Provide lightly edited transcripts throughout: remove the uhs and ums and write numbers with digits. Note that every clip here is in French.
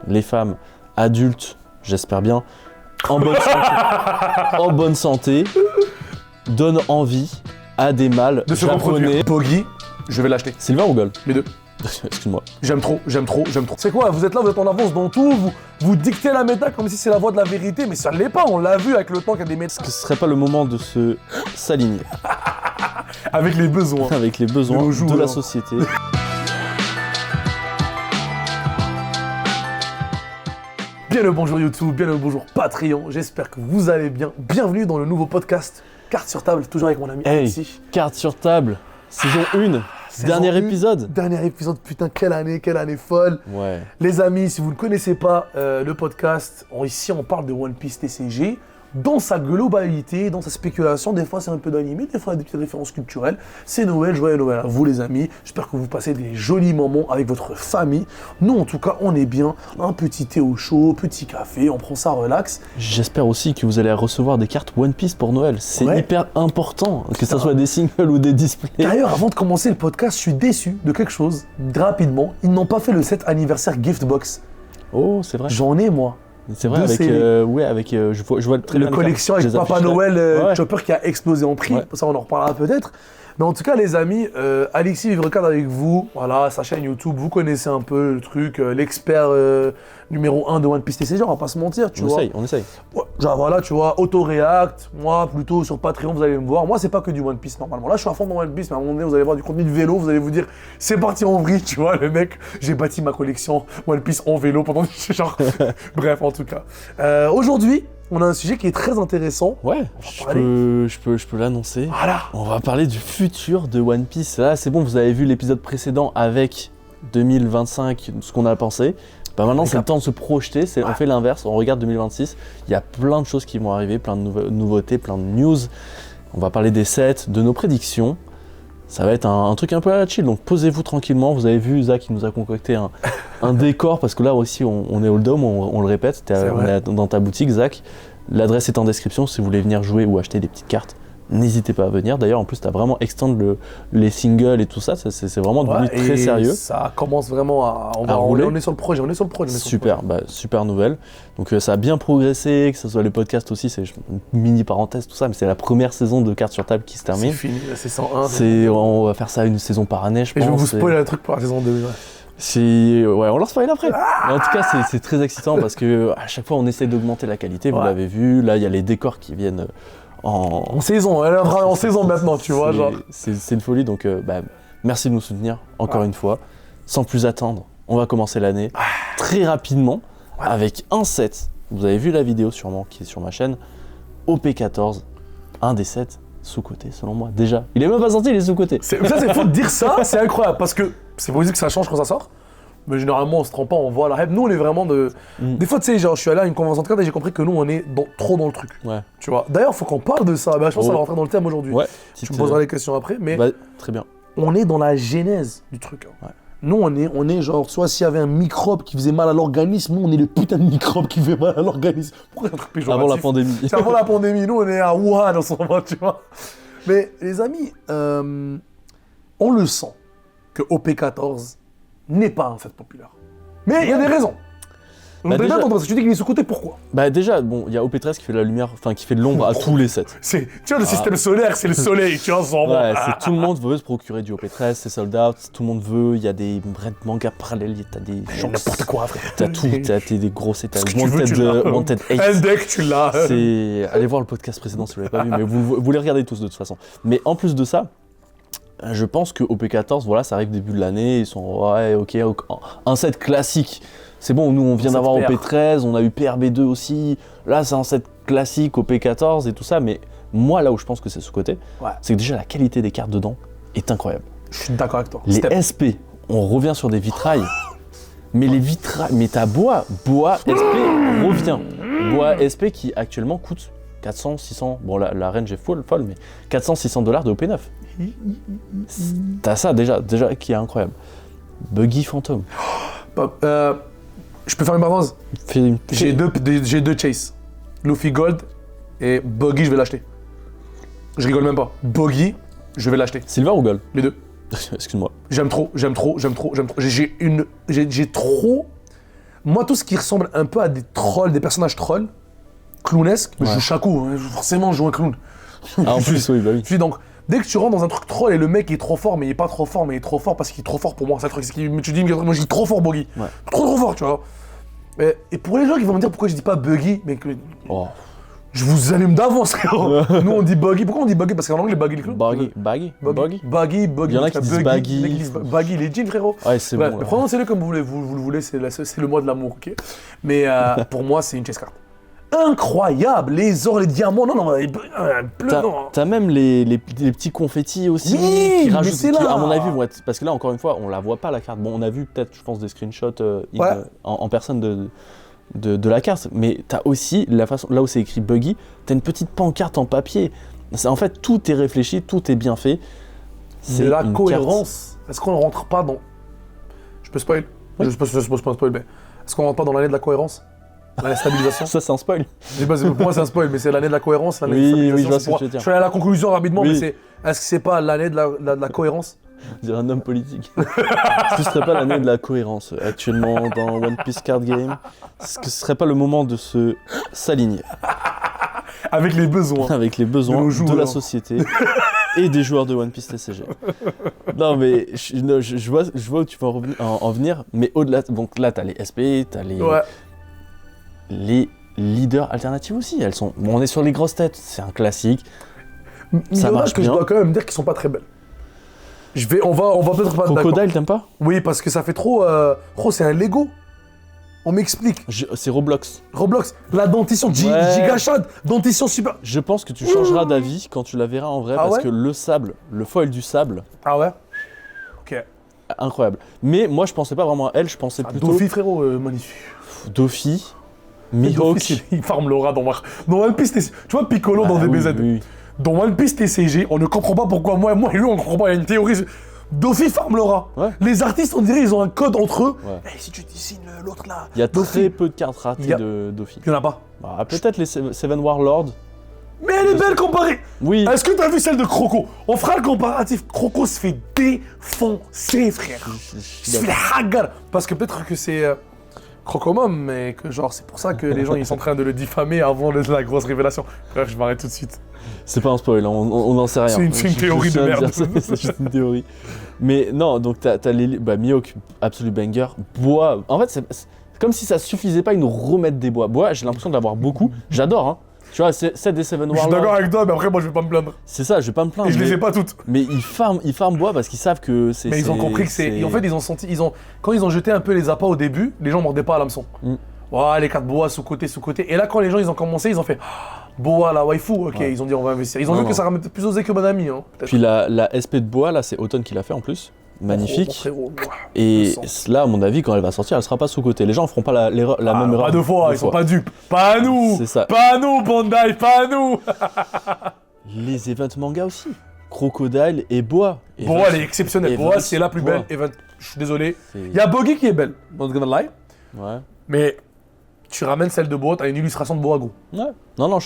les femmes adultes, j'espère bien, en bonne santé, donne envie à des mâles de se japonais. reproduire. Boggy, je vais l'acheter. Silver ou Gold? Les deux. Excuse-moi. J'aime trop. C'est quoi, vous êtes là, vous êtes en avance dans tout, vous dictez la méta comme si c'est la voie de la vérité, mais ça ne l'est pas, on l'a vu avec le temps qu'il y a des méta. Est-ce que ce serait pas le moment de se s'aligner Avec les besoins. avec les besoins nos de joueurs. la société? Bien le bonjour YouTube, bien le bonjour Patreon, j'espère que vous allez bien. Bienvenue dans le nouveau podcast Carte sur table, toujours avec mon ami Hey, Alexis. carte sur table, saison 1, Saison dernier 1, épisode. Dernier épisode, putain, quelle année folle. Ouais. Les amis, si vous ne connaissez pas le podcast, ici on parle de One Piece TCG dans sa globalité, dans sa spéculation. Des fois c'est un peu d'animé, des fois il y a des petites références culturelles. C'est Noël, joyeux Noël à vous les amis. J'espère que vous passez des jolis moments avec votre famille. Nous en tout cas, on est bien. Un petit thé au chaud, petit café, on prend ça relax. J'espère aussi que vous allez recevoir des cartes One Piece pour Noël. C'est Ouais. hyper important, que ce soit des singles ou des displays. D'ailleurs, avant de commencer le podcast, je suis déçu de quelque chose. Rapidement, ils n'ont pas fait le 7 anniversaire gift box. Oh, c'est vrai. J'en ai moi. C'est vrai, deux avec, séries. je vois très bien La les collection cartes. avec Je les Papa affiche là. Noël Ouais. Chopper qui a explosé en prix. Ouais. Ça, on en reparlera peut-être. Mais en tout cas, les amis, Alexis Vivrecard avec vous. Voilà, sa chaîne YouTube, vous connaissez un peu le truc. L'expert numéro 1 de One Piece TCG, on va pas se mentir, tu vois. On essaye. Ouais, genre voilà, tu vois, auto-react. Moi, plutôt sur Patreon, vous allez me voir. Moi, c'est pas que du One Piece normalement. Là, je suis à fond dans One Piece, mais à un moment donné, vous allez voir du contenu de vélo. Vous allez vous dire, c'est parti en vrille, tu vois, le mec. J'ai bâti ma collection One Piece en vélo pendant genre. Bref, en tout cas. Aujourd'hui, on a un sujet qui est très intéressant. Ouais, parler. je peux l'annoncer. Voilà. On va parler du futur de One Piece. Là, c'est bon, vous avez vu l'épisode précédent avec 2025, ce qu'on a pensé. Bah maintenant, c'est le temps de se projeter. On fait l'inverse, on regarde 2026. Il y a plein de choses qui vont arriver, plein de nouveautés, plein de news. On va parler des sets, de nos prédictions. Ça va être un truc un peu à la chill, donc posez-vous tranquillement. Vous avez vu, Zach, il nous a concocté un décor, parce que là aussi, on est au Dome, on le répète, on est dans ta boutique, Zach. L'adresse est en description, si vous voulez venir jouer ou acheter des petites cartes, n'hésitez pas à venir. D'ailleurs, en plus, tu as vraiment extend les singles et tout ça, c'est vraiment devenu très sérieux. Ça commence vraiment à rouler. on est sur le projet, Super, super nouvelle. Donc ça a bien progressé, que ce soit les podcasts aussi, c'est une mini parenthèse, tout ça, mais c'est la première saison de Cartes sur table qui se termine. C'est fini, c'est 101. On va faire ça une saison par année, je pense. Et je vais vous spoiler un truc pour la saison 2. Ouais, on leur spoil après. Mais en tout cas, c'est très excitant parce que à chaque fois, on essaie d'augmenter la qualité. Vous l'avez vu. Là, il y a les décors qui viennent en saison. Elle est en saison maintenant, tu vois. Genre. C'est une folie. Donc, merci de nous soutenir encore une fois. Sans plus attendre, on va commencer l'année très rapidement avec un set. Vous avez vu la vidéo sûrement qui est sur ma chaîne. OP14, un des sets sous-coté selon moi. Déjà, il est même pas sorti, il est sous-coté. Ça, c'est faux de dire ça. C'est incroyable parce que c'est possible que ça change quand ça sort. Mais généralement, on se trompe pas, on voit la hype. Nous, on est vraiment de. Des fois, tu sais, genre, je suis allé à une convention de cartes et j'ai compris que nous, on est trop dans le truc. Ouais. Tu vois. D'ailleurs, faut qu'on parle de ça. Je pense que ça va rentrer dans le thème aujourd'hui. Ouais. Tu me poseras les questions après. Mais très bien. On est dans la genèse du truc. Hein. Ouais. Nous, on est genre, soit s'il y avait un microbe qui faisait mal à l'organisme, nous, on est le putain de microbe qui fait mal à l'organisme. Pourquoi un truc péjoratif ? Avant la pandémie. C'est avant la pandémie. Nous, on est à Wuhan en ce moment, tu vois. Mais les amis, on le sent que OP14 n'est pas un set populaire. Mais il y a des raisons. Donc déjà, parce que tu dis qu'il est sous-côté, pourquoi ? Bah déjà, bon, il y a OP13 qui fait de la lumière, enfin qui fait de l'ombre à tous les sets. Tu vois, le système solaire, c'est le soleil, tu vois, tout le monde veut se procurer du OP13, c'est sold out, tout le monde veut, il y a des vrais mangas parallèles, t'as des gens. N'importe quoi, frère. T'as tout, t'as des gros sets, t'as Wanted 8. Un deck, tu l'as. Allez voir le podcast précédent si vous l'avez pas vu, mais vous les regardez tous de toute façon. Mais en plus de ça, je pense que OP14, voilà, ça arrive début de l'année, ils sont, un set classique. C'est bon, nous on vient d'avoir OP13, on a eu PRB2 aussi, là c'est un set classique OP14 et tout ça, mais moi là où je pense que c'est ce côté, c'est que déjà la qualité des cartes dedans est incroyable. Je suis d'accord avec toi. Les SP, on revient sur des vitrailles, mais les vitrailles, mais ta bois SP revient. Bois SP qui actuellement coûte 400, 600, bon la range est folle, mais 400-600$ de OP9. T'as ça déjà qui est incroyable. Buggy Phantom. Je peux faire une parenthèse ? J'ai deux Chase. Luffy Gold et Buggy, je vais l'acheter. Je rigole même pas. Buggy, je vais l'acheter. Silver ou Gold ? Les deux. Excuse-moi. J'aime trop. J'ai trop. Moi, tout ce qui ressemble un peu à des trolls, des personnages trolls, clownesques, je joue Shaco, hein, forcément je joue un clown. Ah, en plus, oui, bah oui. Je dis donc, dès que tu rentres dans un truc troll et le mec est trop fort, mais il est pas trop fort, mais il est trop fort parce qu'il est trop fort pour moi, c'est le truc. Tu dis, moi je dis trop fort, Boggy. Ouais. Trop fort, tu vois. Et pour les gens qui vont me dire pourquoi je dis pas Buggy, mais que. Oh. Je vous allume d'avance, frérot. Nous on dit Buggy. Pourquoi on dit Buggy? Parce qu'en anglais, Buggy, les clowns. Buggy. Buggy. Il y en a qui disent Baggy. Il y en a qui disent Buggy, les jeans, frérot. Ouais, c'est Ouais, bon. là. prononcez-le comme vous voulez, vous le voulez, c'est le mois de l'amour, ok? Mais pour moi, c'est une chess card. Incroyable, les ors, les diamants, non, T'as même les petits confettis aussi Oui, qui mais rajoutent, c'est qui, là. à mon avis, vont être... Parce que là, encore une fois, on la voit pas la carte. Bon, on a vu peut-être, je pense, des screenshots Ouais. en personne de la carte, mais t'as aussi la façon, là où c'est écrit Buggy, t'as une petite pancarte en papier. En fait, tout est réfléchi, tout est bien fait. De la une cohérence. Est-ce qu'on ne rentre pas dans... Je peux spoil? Oui. Je suppose pas un spoil, mais... Est-ce qu'on rentre pas dans l'année de la cohérence? La stabilisation? Ça, c'est un spoil. Je sais pas, pour moi c'est un spoil, mais c'est l'année de la cohérence, l'année de Oui, stabilisation. oui, je vois c'est ce que pour- tu veux dire. Je suis allé à la conclusion rapidement, Oui. mais c'est... Est-ce que c'est pas l'année de la cohérence? Dire un homme politique. Est-ce que ce serait pas l'année de la cohérence actuellement dans One Piece Card Game? Est-ce que ce serait pas le moment de s'aligner Avec les besoins. avec les besoins De nos de la joueurs. société et des joueurs de One Piece TCG? Non mais je vois où tu vas en venir, mais au-delà, donc là t'as les SP, t'as Ouais. les leaders alternatifs aussi. Elles sont, bon, on est sur les grosses têtes, c'est un classique. Il y en a marche que je bien. dois quand même dire qu'ils sont pas très belles. On va peut-être pas être d'accord. Crocodile, t'aimes pas? Oui, parce que ça fait trop... c'est un Lego. On m'explique. C'est Roblox. Roblox, la dentition, Ouais. Gigachad, dentition super... Je pense que tu changeras d'avis quand tu la verras en vrai, Ah parce ouais que le sable, le foil du sable, Ah ouais? Ok. incroyable. Mais moi, je pensais pas vraiment à elle, je pensais plutôt Dofi, frérot, magnifique. Dofi, Dofi, Mihawk. il farme l'aura dans One Piece TCG. Tu vois Piccolo dans Ah, DBZ. oui, oui. Dans One Piece TCG, on ne comprend pas pourquoi moi et lui, on ne comprend pas. Il y a une théorie. Dofi farme l'aura. Ouais. Les artistes, on dirait, ils ont un code entre eux. Ouais. Hey, si tu dessines l'autre là. Il y a Dofi. très peu de cartes ratées Il y a- de Dofi. Il y en a pas. Bah, peut-être les Seven Warlords. Mais elle est belle comparée. Oui. Est-ce que t'as vu celle de Croco? On fera le comparatif. Croco se fait défoncer, frère. Je Il suis se fait d'accord. hagar. Parce que peut-être que c'est Crocomum, mais que genre c'est pour ça que les gens ils sont en train de le diffamer avant la grosse révélation. Bref, je m'arrête tout de suite. C'est pas un spoil, hein, on n'en sait rien. C'est une théorie de tiens à merde. dire ça, c'est juste une théorie. Mais non, donc t'as les... Bah, Mihawk, absolu banger. Bois, en fait, c'est comme si ça suffisait pas, ils nous remettent des bois. Bois, j'ai l'impression d'avoir beaucoup. J'adore, hein. Tu vois, c'est des Seven Je suis d'accord Warlords. avec toi, mais après moi je vais pas me plaindre. C'est ça, je vais pas me plaindre. Et je les mais- ai pas toutes. Mais ils farment bois parce qu'ils savent que c'est... Mais ils ont compris que c'est. Et en fait, ils ont senti. Quand ils ont jeté un peu les appâts au début, les gens mordaient pas à l'hameçon. Mm. Ouais, les cartes bois sous-côté, sous-côté. Et là, quand les gens ils ont commencé, ils ont fait ah, bois la waifu. Ok, Ouais. ils ont dit on va investir. Ils ont Non, vu non. que ça ramène plus osé que Bonami. Hein, peut-être. Puis la SP de bois, là, c'est Automne qui l'a fait en plus. Magnifique. Frérot, Et je sens. là, à mon avis, quand elle va sortir, elle sera pas sous-côté. Les gens feront pas la même erreur. Pas deux fois, ils sont pas dupes. Pas à nous. C'est ça. Pas à nous, Bandai, pas à nous. Les events manga aussi. Crocodile et bois. Bois, elle est exceptionnelle. Event, Bois, c'est la plus belle. Bois. Event, je suis désolé. C'est- Il y a Boggy qui est belle, not gonna lie. Ouais. Mais tu ramènes celle de Bois, t'as une illustration de Bois à goût. Ouais. Non, non,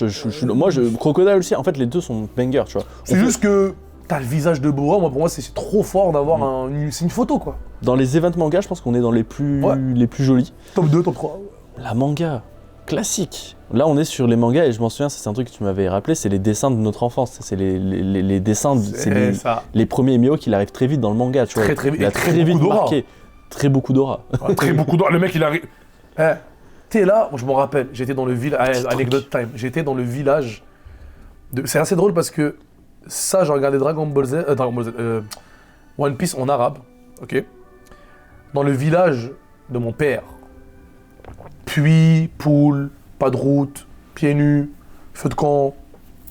moi, Crocodile aussi, en fait, les deux sont bangers, tu vois. C'est juste que t'as le visage de Boa, moi pour moi c'est trop fort d'avoir c'est une photo quoi. Dans les events manga, je pense qu'on est dans les plus jolis. Top 2, top 3. La manga, classique. Là, on est sur les mangas et je m'en souviens, c'est un truc que tu m'avais rappelé, c'est les dessins de notre enfance. C'est les dessins, c'est ça. les premiers Mihawk, il arrive très vite dans le manga, tu vois. Très, très vite. Il a Et très très vite beaucoup d'aura. marqué. Très beaucoup d'aura. Très beaucoup d'or. Le mec il arrive. T'es là, moi je m'en rappelle, j'étais dans le village. Anecdote time. J'étais dans le village. C'est assez drôle parce que ça, j'ai regardé Dragon Ball Z. One Piece en arabe. Ok. Dans le village de mon père. Puits, poule, pas de route, pieds nus, feu de camp,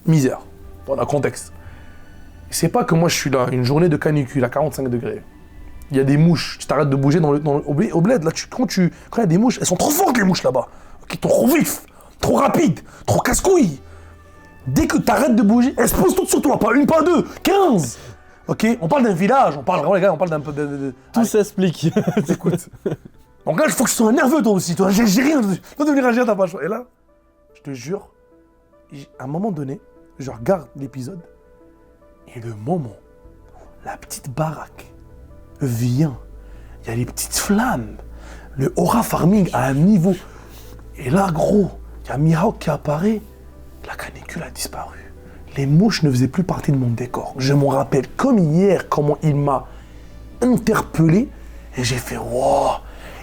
misère. Voilà, contexte. C'est pas que moi je suis là, une journée de canicule à 45 degrés. Il y a des mouches, tu t'arrêtes de bouger au bled, là, quand il y a des mouches, elles sont trop fortes les mouches là-bas. Ok, trop vif, trop rapide, trop casse-couille. Dès que tu arrêtes de bouger, elles se posent toutes sur toi, pas une, pas deux, 15. Ok, on parle d'un village, on parle vraiment les gars, on parle d'un peu de... Tout s'explique. Écoute. Donc là, il faut que tu sois nerveux toi aussi, toi, j'ai rien, toi devenir un géant, t'as pas le choix. Et là, je te jure, à un moment donné, je regarde l'épisode, et le moment, la petite baraque vient, il y a les petites flammes, Le aura farming à un niveau. Et là, gros, il y a Mihawk qui apparaît. La canicule a disparu. Les mouches ne faisaient plus partie de mon décor. Je me rappelle comme hier comment il m'a interpellé et j'ai fait wow.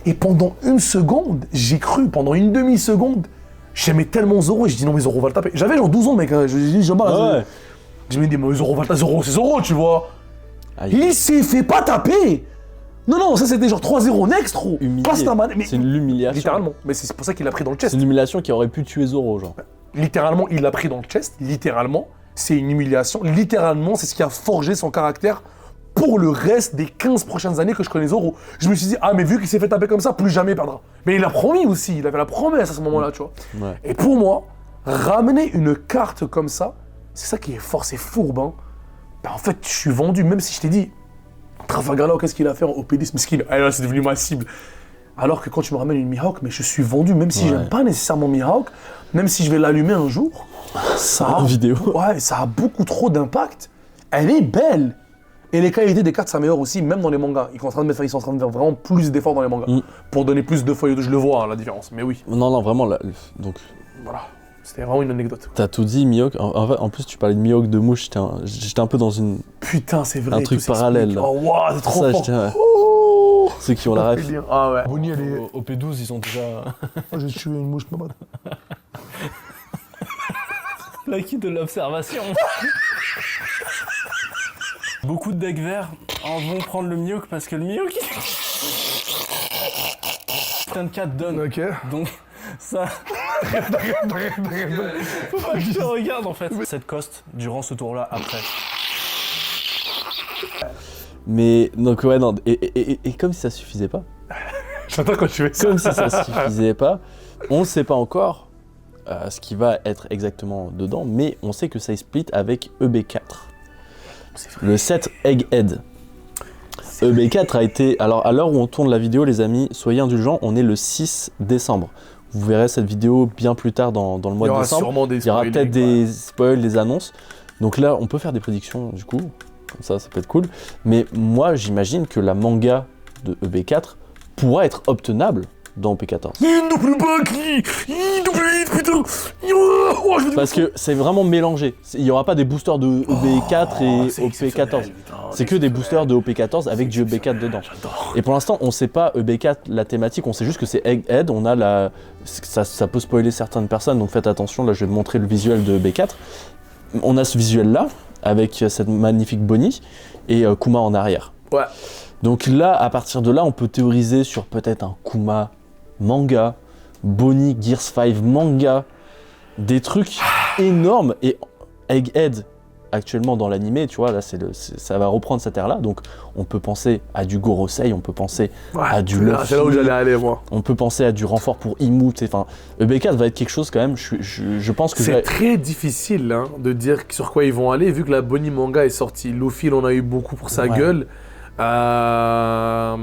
Et pendant une seconde, j'ai cru, pendant une demi-seconde, j'aimais tellement Zoro et je dis non mais Zoro va le taper. J'avais genre 12 ans mec, hein. Je dis je me dis mais Zoro va le taper, Zoro c'est Zoro tu vois. Aïe. Il s'est fait pas taper. Non, ça c'était genre 3-0 next, trop. C'est l'humiliation. Littéralement, mais c'est pour ça qu'il l'a pris dans le chest. C'est une humiliation qui aurait pu tuer Zoro, genre. Littéralement, il l'a pris dans le chest, littéralement. C'est une humiliation. Littéralement, c'est ce qui a forgé son caractère pour le reste des 15 prochaines années que je connais Zoro. Je me suis dit, ah mais vu qu'il s'est fait taper comme ça, plus jamais il perdra. Mais il a promis aussi, il avait la promesse à ce moment-là, tu vois. Ouais. Et pour moi, ramener une carte comme ça, c'est ça qui est fort, c'est fourbe, hein. Ben, en fait, je suis vendu, même si je t'ai dit, Trafalgar Law, qu'est-ce qu'il a fait en OP10, mesquine, là c'est devenu ma cible. Alors que quand tu me ramènes une Mihawk, mais je suis vendu, même si j'aime pas nécessairement Mihawk, même si je vais l'allumer un jour, ça en vidéo. Ouais, ça a beaucoup trop d'impact. Elle est belle. Et les qualités des cartes s'améliorent aussi, même dans les mangas. Ils sont en train de faire vraiment plus d'efforts dans les mangas. Pour donner plus de feuilles. Je le vois, hein, la différence, mais oui. Non, vraiment, là, donc... Voilà, c'était vraiment une anecdote. T'as tout dit, Mihawk. En plus, tu parlais de Mihawk de mouche, j'étais un peu dans une... Putain, c'est vrai. Un truc parallèle, là. Oh, waouh, c'est trop fort. Ceux qui ont la ref. Ah ouais. Bonnie, elle est... Au P12, ils sont déjà... J'ai tué une mouche, ma bad. L'acquis de l'observation. Beaucoup de decks verts vont prendre le Mihawk parce que le Mihawk... Putain de 4 donne. Ok. Donc, ça... Faut pas que je te regarde, en fait. Cette coste, durant ce tour-là, après... Mais donc ouais non et comme si ça suffisait pas. J'entends quand tu fais ça. Comme si ça suffisait pas, on ne sait pas encore ce qui va être exactement dedans, mais on sait que ça split avec EB4. Le set Egghead. EB4 a été alors à l'heure où on tourne la vidéo les amis, soyez indulgents, on est le 6 décembre. Vous verrez cette vidéo bien plus tard dans le mois de décembre. Il y aura peut-être des spoils, des annonces. Donc là, on peut faire des prédictions du coup. Comme ça peut être cool. Mais moi, j'imagine que la manga de EB4 pourra être obtenable dans OP14. Il double back, il double hit, putain. Parce que c'est vraiment mélangé. Il n'y aura pas des boosters de EB4 et OP14. C'est que des boosters de OP14 avec du EB4 dedans. Et pour l'instant, on ne sait pas EB4 la thématique, on sait juste que c'est Egghead. On a ça peut spoiler certaines personnes, donc faites attention. Là, je vais vous montrer le visuel de EB4. On a ce visuel-là, avec cette magnifique Bonnie, et Kuma en arrière. Ouais. Donc là, à partir de là, on peut théoriser sur peut-être un Kuma manga, Bonnie Gears 5 manga, des trucs énormes, et Egghead, actuellement dans l'animé, tu vois, là, ça va reprendre cette ère-là, donc on peut penser à du Gorosei, on peut penser à du Luffy. C'est là où j'allais aller, moi. On peut penser à du renfort pour Imu, enfin, EB4 va être quelque chose quand même, je pense que... C'est très difficile hein, de dire sur quoi ils vont aller, vu que la Bonnie manga est sortie. Luffy, on a eu beaucoup pour sa gueule. En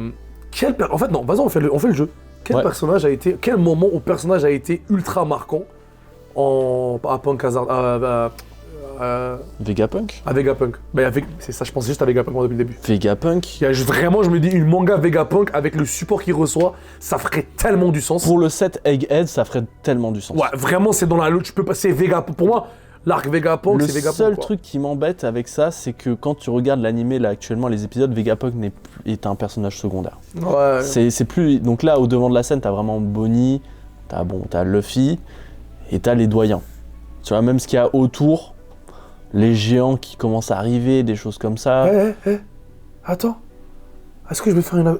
fait, non, vas-y, on fait le jeu. Quel moment où personnage a été ultra marquant à Punk Hazard Vegapunk. À Vegapunk. C'est ça, je pensais juste à Vegapunk depuis le début. Vegapunk. Vraiment, je me dis, une manga Vegapunk avec le support qu'il reçoit, ça ferait tellement du sens. Pour le set Egghead, ça ferait tellement du sens. Ouais, vraiment, c'est dans la logique. Tu peux passer Vegapunk. Pour moi, l'arc Vegapunk, c'est Vegapunk. Le seul truc qui m'embête avec ça, c'est que quand tu regardes l'animé, là, actuellement, les épisodes, Vegapunk est un personnage secondaire. Ouais. C'est plus... Donc là, au devant de la scène, t'as vraiment Bonnie, t'as Luffy, et t'as les doyens. Tu vois, même ce qu'il y a autour... Les géants qui commencent à arriver, des choses comme ça. Attends. Est-ce que je vais faire une...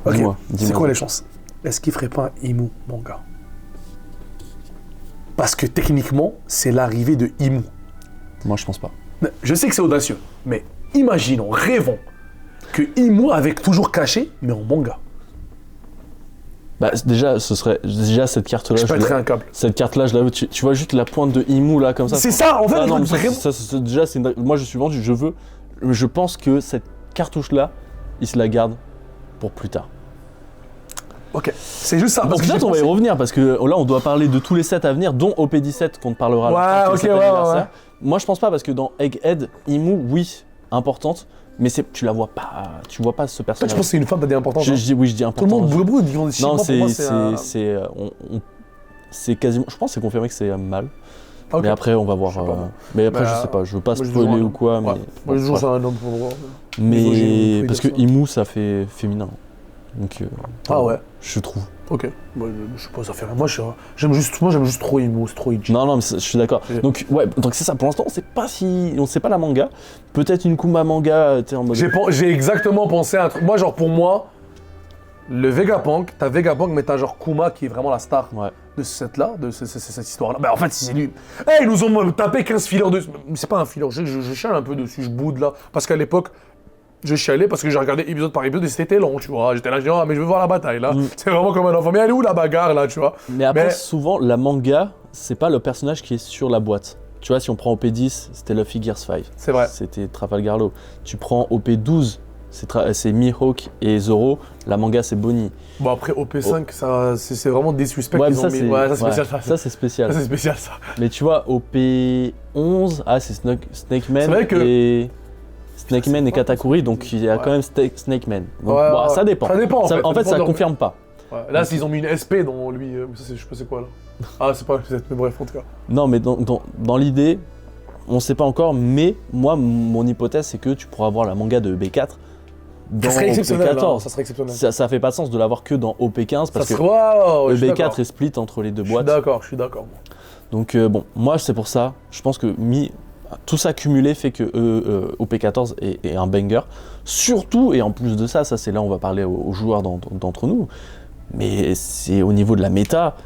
Ok, dis-moi. C'est quoi les chances? Est-ce qu'il ferait pas un Imu manga? Parce que techniquement, c'est l'arrivée de Imu. Moi, je pense pas. Je sais que c'est audacieux, mais imaginons, rêvons, que Imu avec toujours caché, mais en manga. Bah déjà, ce serait cette carte-là. Je pèterais un câble. Cette carte-là, je la veux. Tu vois juste la pointe de Imu là comme ça. C'est ça, en fait. Non, déjà, moi, je suis vendu. Je pense que cette cartouche-là, il se la garde pour plus tard. Ok, c'est juste ça. Donc peut-être on va y revenir parce que là, on doit parler de tous les sets à venir, dont OP17 qu'on te parlera. Ouais, ok, ouais. Moi, je pense pas parce que dans Egghead, Imu, oui, importante, mais tu la vois pas, tu vois pas ce En fait, personnage. je pense que c'est une femme, t'as dit importante. Je dis oui, je dis Tout le important. monde, beaucoup dit qu'on dit Non, pour moi, c'est quasiment, je pense que c'est confirmé que c'est un mâle. Ok. Mais après, on va voir. Je sais pas. Mais après, Bah, je sais pas, je veux pas moi, je dis spoiler toujours un ou quoi, homme. mais. Ouais. Moi, je dis toujours c'est un homme pour moi. Mais Misogyne, parce que ça. Imu, ça fait féminin. Donc. Ah ouais. Je trouve. Ok. Moi, je sais pas, ça fait rien. Moi, j'aime juste trop Imo, c'est trop itchy. Non, non, mais je suis d'accord. Et- Donc, ouais, donc c'est ça. Pour l'instant, on sait pas la manga. Peut-être une Kuma manga, tu sais, en mode. J'ai exactement pensé à un truc. Moi, genre, pour moi, le Vegapunk, t'as Vegapunk, mais t'as genre Kuma qui est vraiment la star Ouais. de cette histoire-là. Bah, en fait, c'est lui. Hey, ils nous ont tapé 15 fillers dessus. Mais c'est pas un filler, je chiale un peu dessus, je boude là. Parce qu'à l'époque, je chialais parce que j'ai regardé épisode par épisode et c'était long, tu vois. J'étais là, je dis, ah, mais je veux voir la bataille là. C'est vraiment comme un enfant. Mais elle est où la bagarre là, tu vois? Mais après, Mais- souvent, la manga, c'est pas le personnage qui est sur la boîte. Tu vois, si on prend OP10, c'était Luffy Gears 5. C'est vrai. C'était Trafalgar Law. Tu prends OP12, c'est Mihawk et Zoro. La manga, c'est Bonnie. Bon, après, OP5, ça, c'est vraiment des suspects Ouais, mais qu'ils ça, ont mis. c'est Ouais, ça, c'est spécial ça. ça, c'est spécial. Ça, c'est spécial ça. Mais tu vois, OP11, c'est Snake Man C'est vrai que- et Snake Man et pas Katakuri, donc il y a Ouais. quand même Snake Man. Donc, Ouais, bon, ouais. ça dépend. Ça dépend, en fait. En fait, Ça ça dépend de- confirme pas. Ouais. Là, ils ont mis une SP dans lui. Ça, je sais pas c'est quoi là. Ah, c'est pas mais bref, en tout cas. Non, mais dans l'idée, on sait pas encore, mais moi, mon hypothèse, c'est que tu pourras avoir la manga de EB4 dans Ça serait exceptionnel. OP14. Hein, ça serait exceptionnel. Ça fait pas de sens de l'avoir que dans OP15 parce Ça que serait. Ouais, je suis EB4 d'accord. est split entre les deux Je suis boîtes. d'accord, je suis d'accord. Donc bon, moi c'est pour ça, je pense que tout ça cumulé fait que OP14 est un banger. Surtout, et en plus de ça, c'est là où on va parler aux joueurs d'entre nous, mais c'est au niveau de la méta,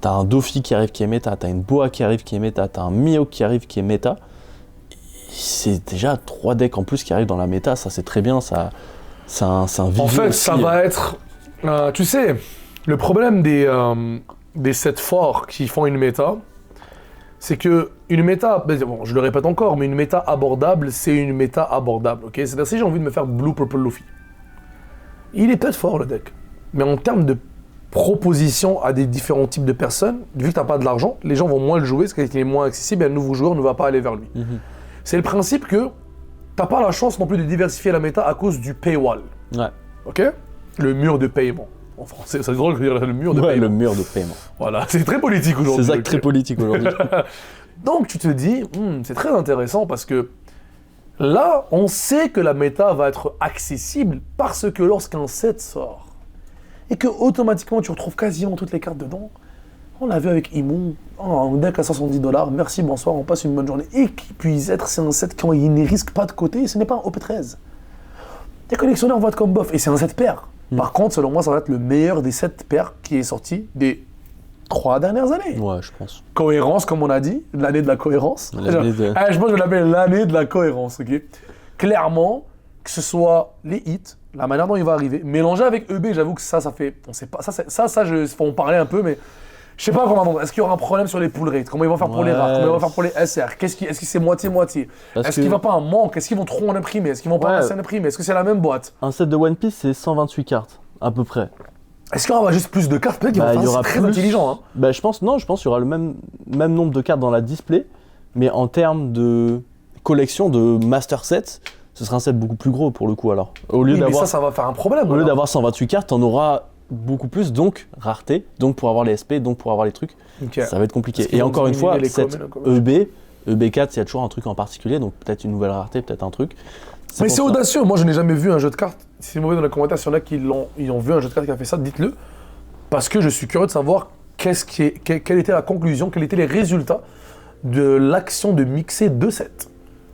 t'as un Dofi qui arrive qui est méta, t'as une Boa qui arrive qui est méta, t'as un Mihawk qui arrive qui est méta. C'est déjà 3 decks en plus qui arrivent dans la méta, ça c'est très bien, c'est un vivier En fait, aussi. ça va être. Tu sais, le problème des sets forts qui font une méta, c'est que une méta, bon, je le répète encore, mais une méta abordable, c'est une méta abordable, ok? C'est-à-dire si j'ai envie de me faire Blue Purple Luffy, il est peut-être fort le deck, mais en termes de proposition à des différents types de personnes, vu que t'as pas de l'argent, les gens vont moins le jouer, parce qu'il est moins accessible, et un nouveau joueur ne va pas aller vers lui. Mhm. C'est le principe que t'as pas la chance non plus de diversifier la méta à cause du paywall. Ouais, Ok? Le mur de paiement. En français, c'est drôle de dire le mur de ouais, paiement. le mur de paiement. Voilà, c'est très politique aujourd'hui. C'est ça ok? très politique aujourd'hui. Donc tu te dis, c'est très intéressant parce que là, on sait que la méta va être accessible parce que lorsqu'un set sort et que automatiquement tu retrouves quasiment toutes les cartes dedans, on l'a vu avec Imu, un deck à $70, merci, bonsoir, on passe une bonne journée. Et qui puisse être, c'est un set quand il ne risque pas de côté, ce n'est pas un OP13. Les collectionneurs vont être comme bof, et c'est un set pair. Par contre, selon moi, ça va être le meilleur des 7 paires qui est sorti des 3 dernières années. Ouais, je pense. Cohérence, comme on a dit, l'année de la cohérence. L'année de- Je pense que je vais l'appeler l'année de la cohérence, ok? Clairement, que ce soit les hits, la manière dont il va arriver, mélangé avec EB, j'avoue que ça fait... On sait pas, faut en parler un peu, mais... Je sais pas comment attendre. Est-ce qu'il y aura un problème sur les pull rates? Comment ils vont faire pour les Ouais. rares? Comment ils vont faire pour les SR? Est-ce que c'est moitié-moitié? Parce Est-ce que- qu'il va pas un manque? Est-ce qu'ils vont trop en imprimer? Est-ce qu'ils vont pas Ouais. assez en imprimer? Est-ce que c'est la même boîte? Un set de One Piece, c'est 128 cartes, à peu près. Est-ce qu'il y aura juste plus de cartes? Peut-être qu'ils vont Bah, faire il y ça, aura c'est très plus. intelligent. Hein. Bah, je pense qu'il y aura le même nombre de cartes dans la display, mais en termes de collection de master set, ce sera un set beaucoup plus gros pour le coup alors. Au lieu Oui, mais d'avoir ça va faire un problème. au lieu alors. d'avoir 128 cartes, t'en auras beaucoup plus, donc rareté, donc pour avoir les SP, donc pour avoir les trucs, Ok. ça va être compliqué. Parce qu'ils Et vont encore une fois, diminuer les cette communes, EB4, il y a toujours un truc en particulier, donc peut-être une nouvelle rareté, peut-être un truc. Mais pour c'est ça. audacieux. Moi, je n'ai jamais vu un jeu de cartes. Si c'est mauvais dans les commentaires, s'il y en a qui ont vu un jeu de cartes qui a fait ça, dites-le. Parce que je suis curieux de savoir quelle était la conclusion, quels étaient les résultats de l'action de mixer 2 sets.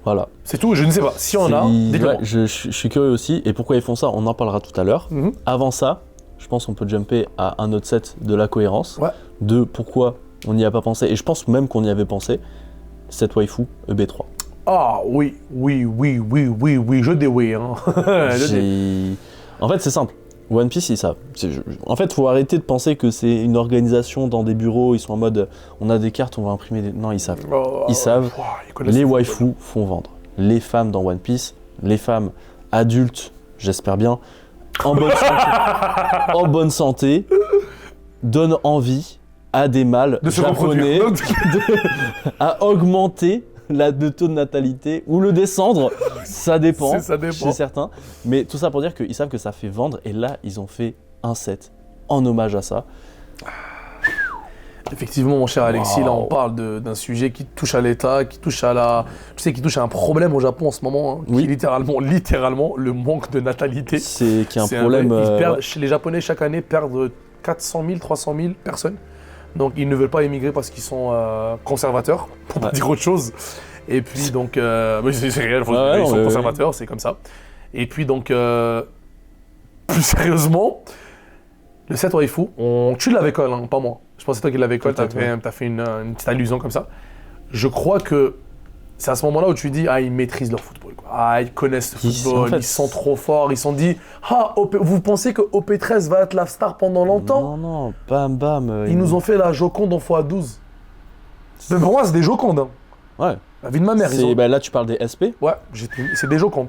Voilà. C'est tout, je ne sais pas. Si on a, dites-le. Ouais, je suis curieux aussi, et pourquoi ils font ça, on en parlera tout à l'heure. Mhm. Avant ça, je pense qu'on peut jumper à un autre set de la cohérence, Ouais. de pourquoi on n'y a pas pensé, et je pense même qu'on y avait pensé, cette waifu EB3. Ah oui, je dis oui. Hein. Je dis. En fait, c'est simple. One Piece, ils savent. En fait, faut arrêter de penser que c'est une organisation dans des bureaux, ils sont en mode on a des cartes, on va imprimer des. Non, ils savent. Oh, Ils savent. wow, ils connaissent Les le football. waifus font vendre. Les femmes dans One Piece, les femmes adultes, j'espère bien, en bonne santé, donnent envie à des mâles De se japonais reproduire. à augmenter le taux de natalité ou le descendre, ça dépend, Ça dépend. chez certains. Mais tout ça pour dire qu'ils savent que ça fait vendre et là, ils ont fait un set en hommage à ça. Effectivement, mon cher Alexis, là on Wow. parle d'un sujet qui touche à l'État, qui touche à qui touche à un problème au Japon en ce moment, hein, Oui. qui est littéralement le manque de natalité. C'est qui est un C'est problème. ils perdent- Ouais. Les Japonais chaque année perdent 400 000, 300 000 personnes. Donc ils ne veulent pas émigrer parce qu'ils sont conservateurs, pour pas Ouais. dire autre chose. Et puis donc, mais c'est réel, Ouais, ils sont ouais, conservateurs, c'est comme ça. Et puis donc, plus sérieusement, le 7 waifu, tu l'avais collé, hein, pas moi. Je pense que c'est toi qui l'avais collé, Peut-être, t'as fait une petite allusion comme ça. Je crois que c'est à ce moment-là où tu dis, ah, ils maîtrisent leur football, quoi. Ah, ils connaissent le football, En fait, ils sont trop forts, ils se sont dit, ah, vous pensez que OP13 va être la star pendant longtemps? Non, bam, bam. Ils nous ont fait la Joconde en x12. Mais pour moi, c'est des Jocondes, hein. Ouais. La vie de ma mère, ils ont... Bah, là, tu parles des SP. Ouais, c'est des Jocondes.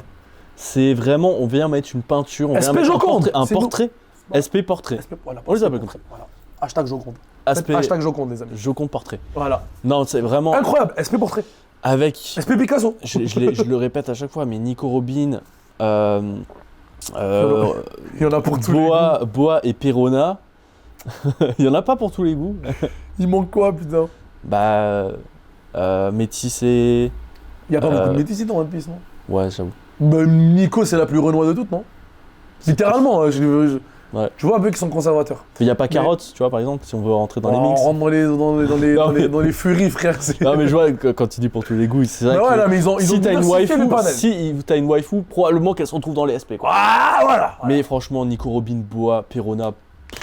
C'est vraiment, on vient mettre une peinture, on vient SP mettre Joconde, un c'est nous. portrait. SP portrait. Voilà, On les appelle comme ça. Voilà. Hashtag Joconde. SP, Hashtag Joconde, les amis. Joconde portrait. Voilà. Non, c'est vraiment Incroyable, SP Portrait. avec. SP Picasso. Je le répète à chaque fois, mais Nico Robin, Il y en a pour tous les goûts. Boa et Perona, il y en a pas pour tous les goûts. Il manque quoi, putain? Bah, métissé. Il y a pas beaucoup de métis dans One Piece, non? Ouais, j'avoue. Bah, Nico, c'est la plus renois de toutes, non? Littéralement, hein, Ouais. tu vois un peu qu'ils sont conservateurs. Il y a pas carotte, tu vois, par exemple, si on veut rentrer dans les On mix. rentre Non, mais- dans les furies, frère. Non, mais je vois quand il dit pour tous les goûts, c'est vrai Mais que ouais, là, mais ils ont si t'as une diversifié le waifu, panel. si t'as une waifu, probablement qu'elle se retrouve dans les SP, quoi. Ah, voilà. Mais franchement, Nico Robin, Boa, Perona,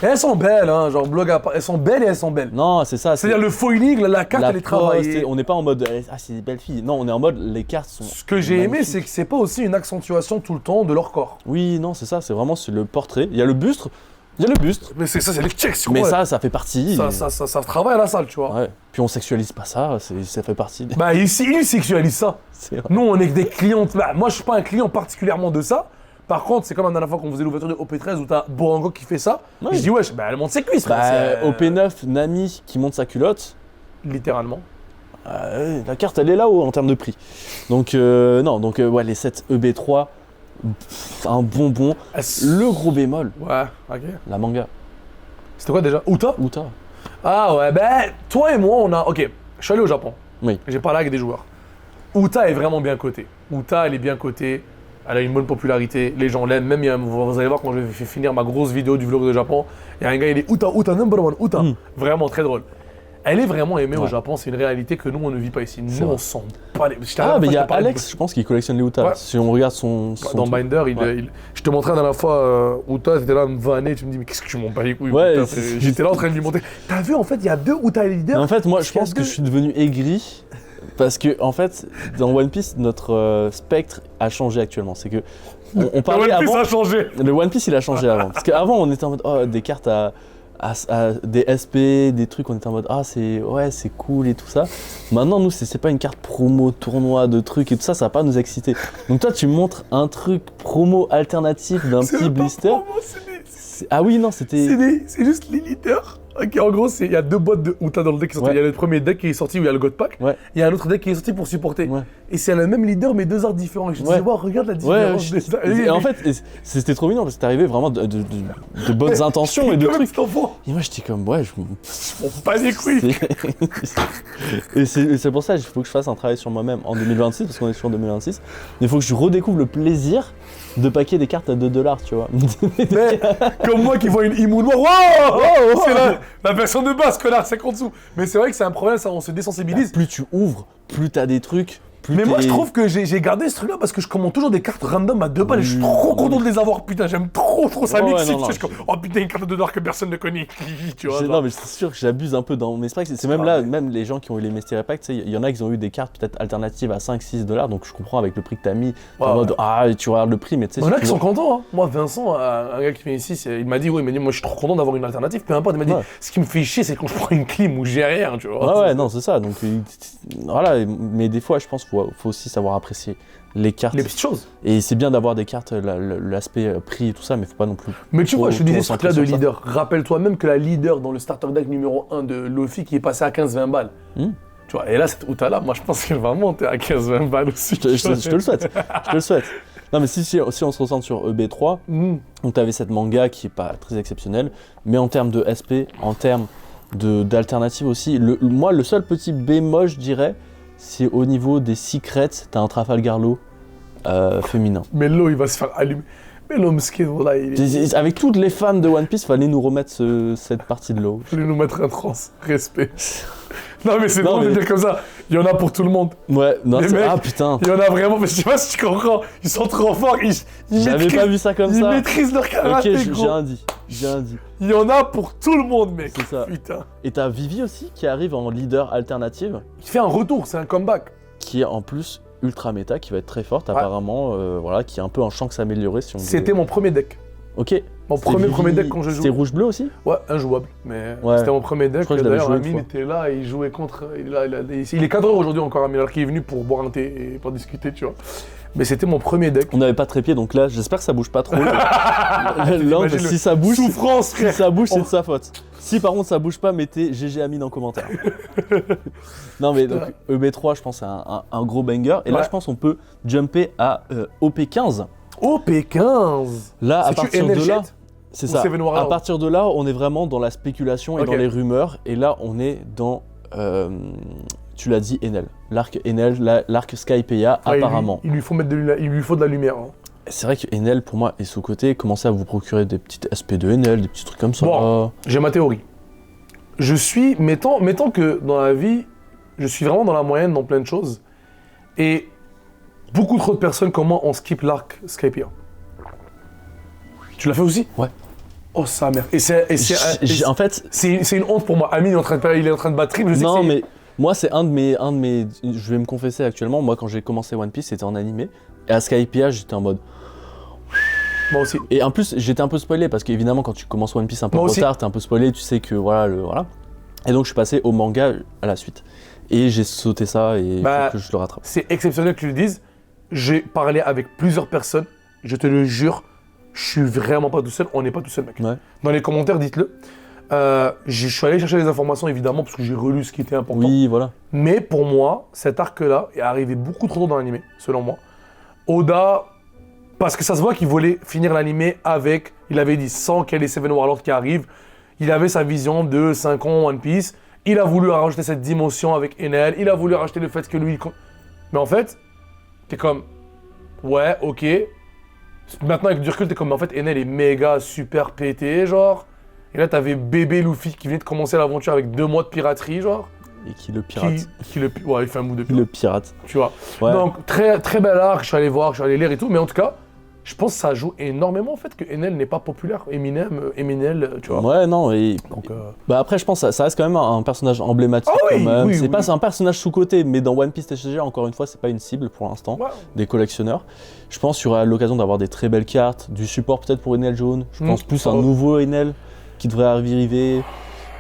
Et elles sont belles, hein, genre blog à part. Elles sont belles et elles sont belles. non, c'est ça. C'est-à-dire le foiling, la carte, la elle est poste, travaillée. on n'est pas en mode ah c'est des belles filles. Non, on est en mode les cartes sont. Ce que j'ai aimé, magnifiques. c'est que c'est pas aussi une accentuation tout le temps de leur corps. Oui, non, c'est ça. C'est vraiment le portrait. Il y a le buste. Il y a le buste. Mais c'est ça, c'est les checks, sur Mais moi. ça fait partie. Ça travaille à la salle, tu vois. Ouais. Puis on sexualise pas ça. Ça fait partie. Bah, ici, ils sexualisent ça. C'est vrai. Nous, on est que des clients. Bah, moi, je suis pas un client particulièrement de ça. Par contre, c'est comme la dernière fois qu'on faisait l'ouverture de OP13 où t'as Borango qui fait ça. Ouais. Je dis, wesh, bah, elle monte ses cuisses, frère. Bah, C'est- OP9, Nami qui monte sa culotte. Littéralement. La carte elle est là-haut en termes de prix. Donc non, donc ouais les 7 EB3, un bonbon. Le gros bémol, Ouais, ok. la manga. C'était quoi déjà? Uta? Uta. Ah ouais, ben, toi et moi, on a. Ok, je suis allé au Japon. Oui. J'ai parlé avec des joueurs. Uta est vraiment bien cotée. Uta, elle est bien cotée. Elle a une bonne popularité. Les gens l'aiment. Même, vous allez voir quand je vais finir ma grosse vidéo du vlog de Japon, il y a un gars, il est Uta, number one, Uta. Mm. Vraiment très drôle. Elle est vraiment aimée au Ouais. Japon. C'est une réalité que nous, on ne vit pas ici. C'est Nous, vrai. on sent pas les. Ah, mais il y a Alex, je pense, qui collectionne les Uta. Ouais. Si on regarde son Dans truc. Binder, Ouais. je te montrais la dernière fois Uta, t'étais là à me vanner, tu me dis mais qu'est-ce que tu montes pas les couilles Ouais, Uta, c'est- frère. J'étais là en train de lui monter. T'as vu en fait, il y a deux Uta leaders. Mais en fait, moi, je Parce qu'il y a pense que deux- je suis devenu aigri parce que, en fait, dans One Piece, notre spectre a changé actuellement. C'est que on parlait One Piece avant. a changé. Le One Piece, il a changé avant. Parce qu'avant, on était en mode, oh, des cartes des SP, des trucs, on était en mode, ah, c'est cool et tout ça. Maintenant, nous, c'est pas une carte promo, tournoi, de trucs et tout ça, ça va pas nous exciter. Donc, toi, tu me montres un truc promo alternatif d'un C'est petit même pas blister. promo, Ah oui, non, c'était. c'est juste les leaders. Ok, en gros, il y a deux boîtes de Uta dans le deck qui sont sortis. Ouais. Il y a le premier deck qui est sorti où il y a le God Pack. Ouais. Il y a un autre deck qui est sorti pour supporter. Ouais. Et c'est le même leader, mais deux arts différents. Et je me Ouais. disais, wow, regarde la Ouais, différence. et en fait, c'était trop mignon parce que t'arrivais vraiment de bonnes intentions et de Comme trucs. cet enfant. Et moi, j'étais comme, ouais, On pas les couilles. Et c'est pour ça qu'il faut que je fasse un travail sur moi-même en 2026, parce qu'on est sur 2026. Il faut que je redécouvre le plaisir de paquer des cartes à 2$, tu vois. Mais comme moi qui vois une Imu noire, wow, c'est la version de base, connard, 50 sous. Mais c'est vrai que c'est un problème, ça, on se désensibilise. Plus tu ouvres, plus t'as des trucs, plus Mais moi, t'es- je trouve que j'ai gardé ce truc-là parce que je commande toujours des cartes random à 2 balles et je suis trop content de les avoir. Putain, j'aime trop ça Ouais, m'excite. non, non, Je suis comme, oh putain, une carte de $, que personne ne connaît. Tu vois, Non, genre. mais c'est sûr que j'abuse un peu dans mes specs. C'est même là, même les gens qui ont eu les Mystery Packs, tu sais, il y en a qui ont eu des cartes peut-être alternatives à 5-6$, donc je comprends avec le prix que t'as mis. T'es en Ouais, mode, ouais. ah, tu regardes le prix, mais tu sais. Il y en a si qui tu sont vois- contents. Hein. Moi, Vincent, un gars qui vient ici, il m'a dit, oui, il m'a dit, moi, je suis trop content d'avoir une alternative. Peu importe, il m'a dit, Ouais. ce qui me fait chier, c'est quand je prends une clim où j'ai rien, tu vois. Ouais, non, c'est ça. Donc, voilà, mais des fois, je pense qu'il faut aussi savoir apprécier les cartes. Les petites choses. Et c'est bien d'avoir des cartes, l'aspect prix et tout ça, mais faut pas non plus. Mais tu vois, je te disais ce truc-là de sur ça. leader. Rappelle-toi même que la leader dans le starter deck numéro 1 de Luffy qui est passé à 15-20 balles. Hmm. Tu vois, et là, cette Uta-là, moi, je pense qu'elle va monter à 15-20 balles aussi. Je te le souhaite. Je te le souhaite. Non, mais si on se ressent sur EB3, donc tu avais cette manga qui est pas très exceptionnelle, mais en termes de SP, en termes d'alternatives aussi, moi, le seul petit bémol, je dirais, c'est au niveau des secrets, t'as un Trafalgar Law féminin. Mais l'eau, il va se faire allumer. Mais l'homme skin, voilà, Avec toutes les femmes de One Piece, fallait nous remettre cette partie de l'eau. Fallait nous mettre un trans. Respect. Non, mais c'est drôle de dire comme ça. Il y en a pour tout le monde. Ouais, non, les mecs, ah putain. Il y en a vraiment, mais je sais pas si tu comprends. Ils sont trop forts. J'avais pas vu ça comme ça. Ils maîtrisent leur karaté, ok, gros. j'ai un dit. Il y en a pour tout le monde, mec. C'est ça. Putain. Et t'as Vivi aussi qui arrive en leader alternative. Qui fait un retour, c'est un comeback. Qui est en plus ultra méta, qui va être très forte apparemment, voilà, qui est un peu en chance s'améliorer si on C'était mon premier deck. Ok. Mon premier deck quand je jouais. C'était rouge-bleu aussi? Ouais, injouable. Mais c'était mon premier deck. D'ailleurs, Amine était là et il jouait contre. Il est 4 heures aujourd'hui encore, Amine, alors qu'il est venu pour boire un thé et pour discuter, tu vois. Mais c'était mon premier deck. On n'avait pas trépied, donc là, j'espère que ça bouge pas trop. L'angle, si ça bouge, souffrance, si ça bouge, c'est de sa faute. Si par contre ça bouge pas, mettez GG Amine en commentaire. Non mais donc EB3, je pense c'est un gros banger. Et là, je pense qu'on peut jumper à OP15. OP15. Là, à partir de là, c'est ça. À à partir de là, on est vraiment dans la spéculation et dans les rumeurs. Et là, on est dans, tu l'as dit, Enel. L'arc Enel, l'arc Skypiea, apparemment. Il lui faut de la lumière. Hein. C'est vrai que Enel, pour moi, est sous-côté. Commencez à vous procurer des petites SP de Enel, des petits trucs comme ça. Bon, j'ai ma théorie. Mettons que dans la vie, je suis vraiment dans la moyenne dans plein de choses. Et beaucoup trop de personnes, comment on skip l'arc Skypiea. Tu l'as fait aussi? Ouais. Oh sa mère. En fait, c'est une honte pour moi. Amine il est en train de battre triple. Non mais moi c'est un de mes, je vais me confesser actuellement. Moi quand j'ai commencé One Piece, c'était en animé. Et à Skypiea, j'étais en mode. Moi aussi. Et en plus, j'étais un peu spoilé parce qu'évidemment, quand tu commences One Piece un peu trop tard, t'es un peu spoilé, tu sais que voilà. Et donc, je suis passé au manga à la suite. Et j'ai sauté ça et il faut que je le rattrape. C'est exceptionnel que tu le dises. J'ai parlé avec plusieurs personnes. Je te le jure, je suis vraiment pas tout seul. On n'est pas tout seul, mec. Ouais. Dans les commentaires, dites-le. Je suis allé chercher les informations, évidemment, parce que j'ai relu ce qui était important. Oui, voilà. Mais pour moi, cet arc-là est arrivé beaucoup trop tôt dans l'animé, selon moi. Oda, parce que ça se voit qu'il voulait finir l'animé avec, il avait dit, sans qu'il y ait les Seven Warlords qui arrivent, il avait sa vision de 5 ans One Piece, il a voulu rajouter cette dimension avec Enel, il a voulu rajouter le fait que lui... Mais en fait, t'es comme, ouais, ok. Maintenant avec du recul, t'es comme, mais en fait, Enel est méga super pété, genre. Et là, t'avais bébé Luffy qui venait de commencer l'aventure avec 2 mois de piraterie, genre. Et qui le pirate. Ouais, il fait un move de pirate. Le pirate. Tu vois. Ouais. Donc, très, très bel arc, je suis allé voir, je suis allé lire et tout. Mais en tout cas, je pense que ça joue énormément en fait que Enel n'est pas populaire. Eminel, tu vois. Ouais, non. Donc, bah après, je pense que ça reste quand même un personnage emblématique. Ah oui, quand même. oui, c'est oui. pas un personnage sous-côté, mais dans One Piece TCG, encore une fois, c'est pas une cible pour l'instant. Ouais. Des collectionneurs. Je pense qu'il y aura l'occasion d'avoir des très belles cartes, du support peut-être pour Enel jaune. Je pense plus un nouveau Enel qui devrait arriver.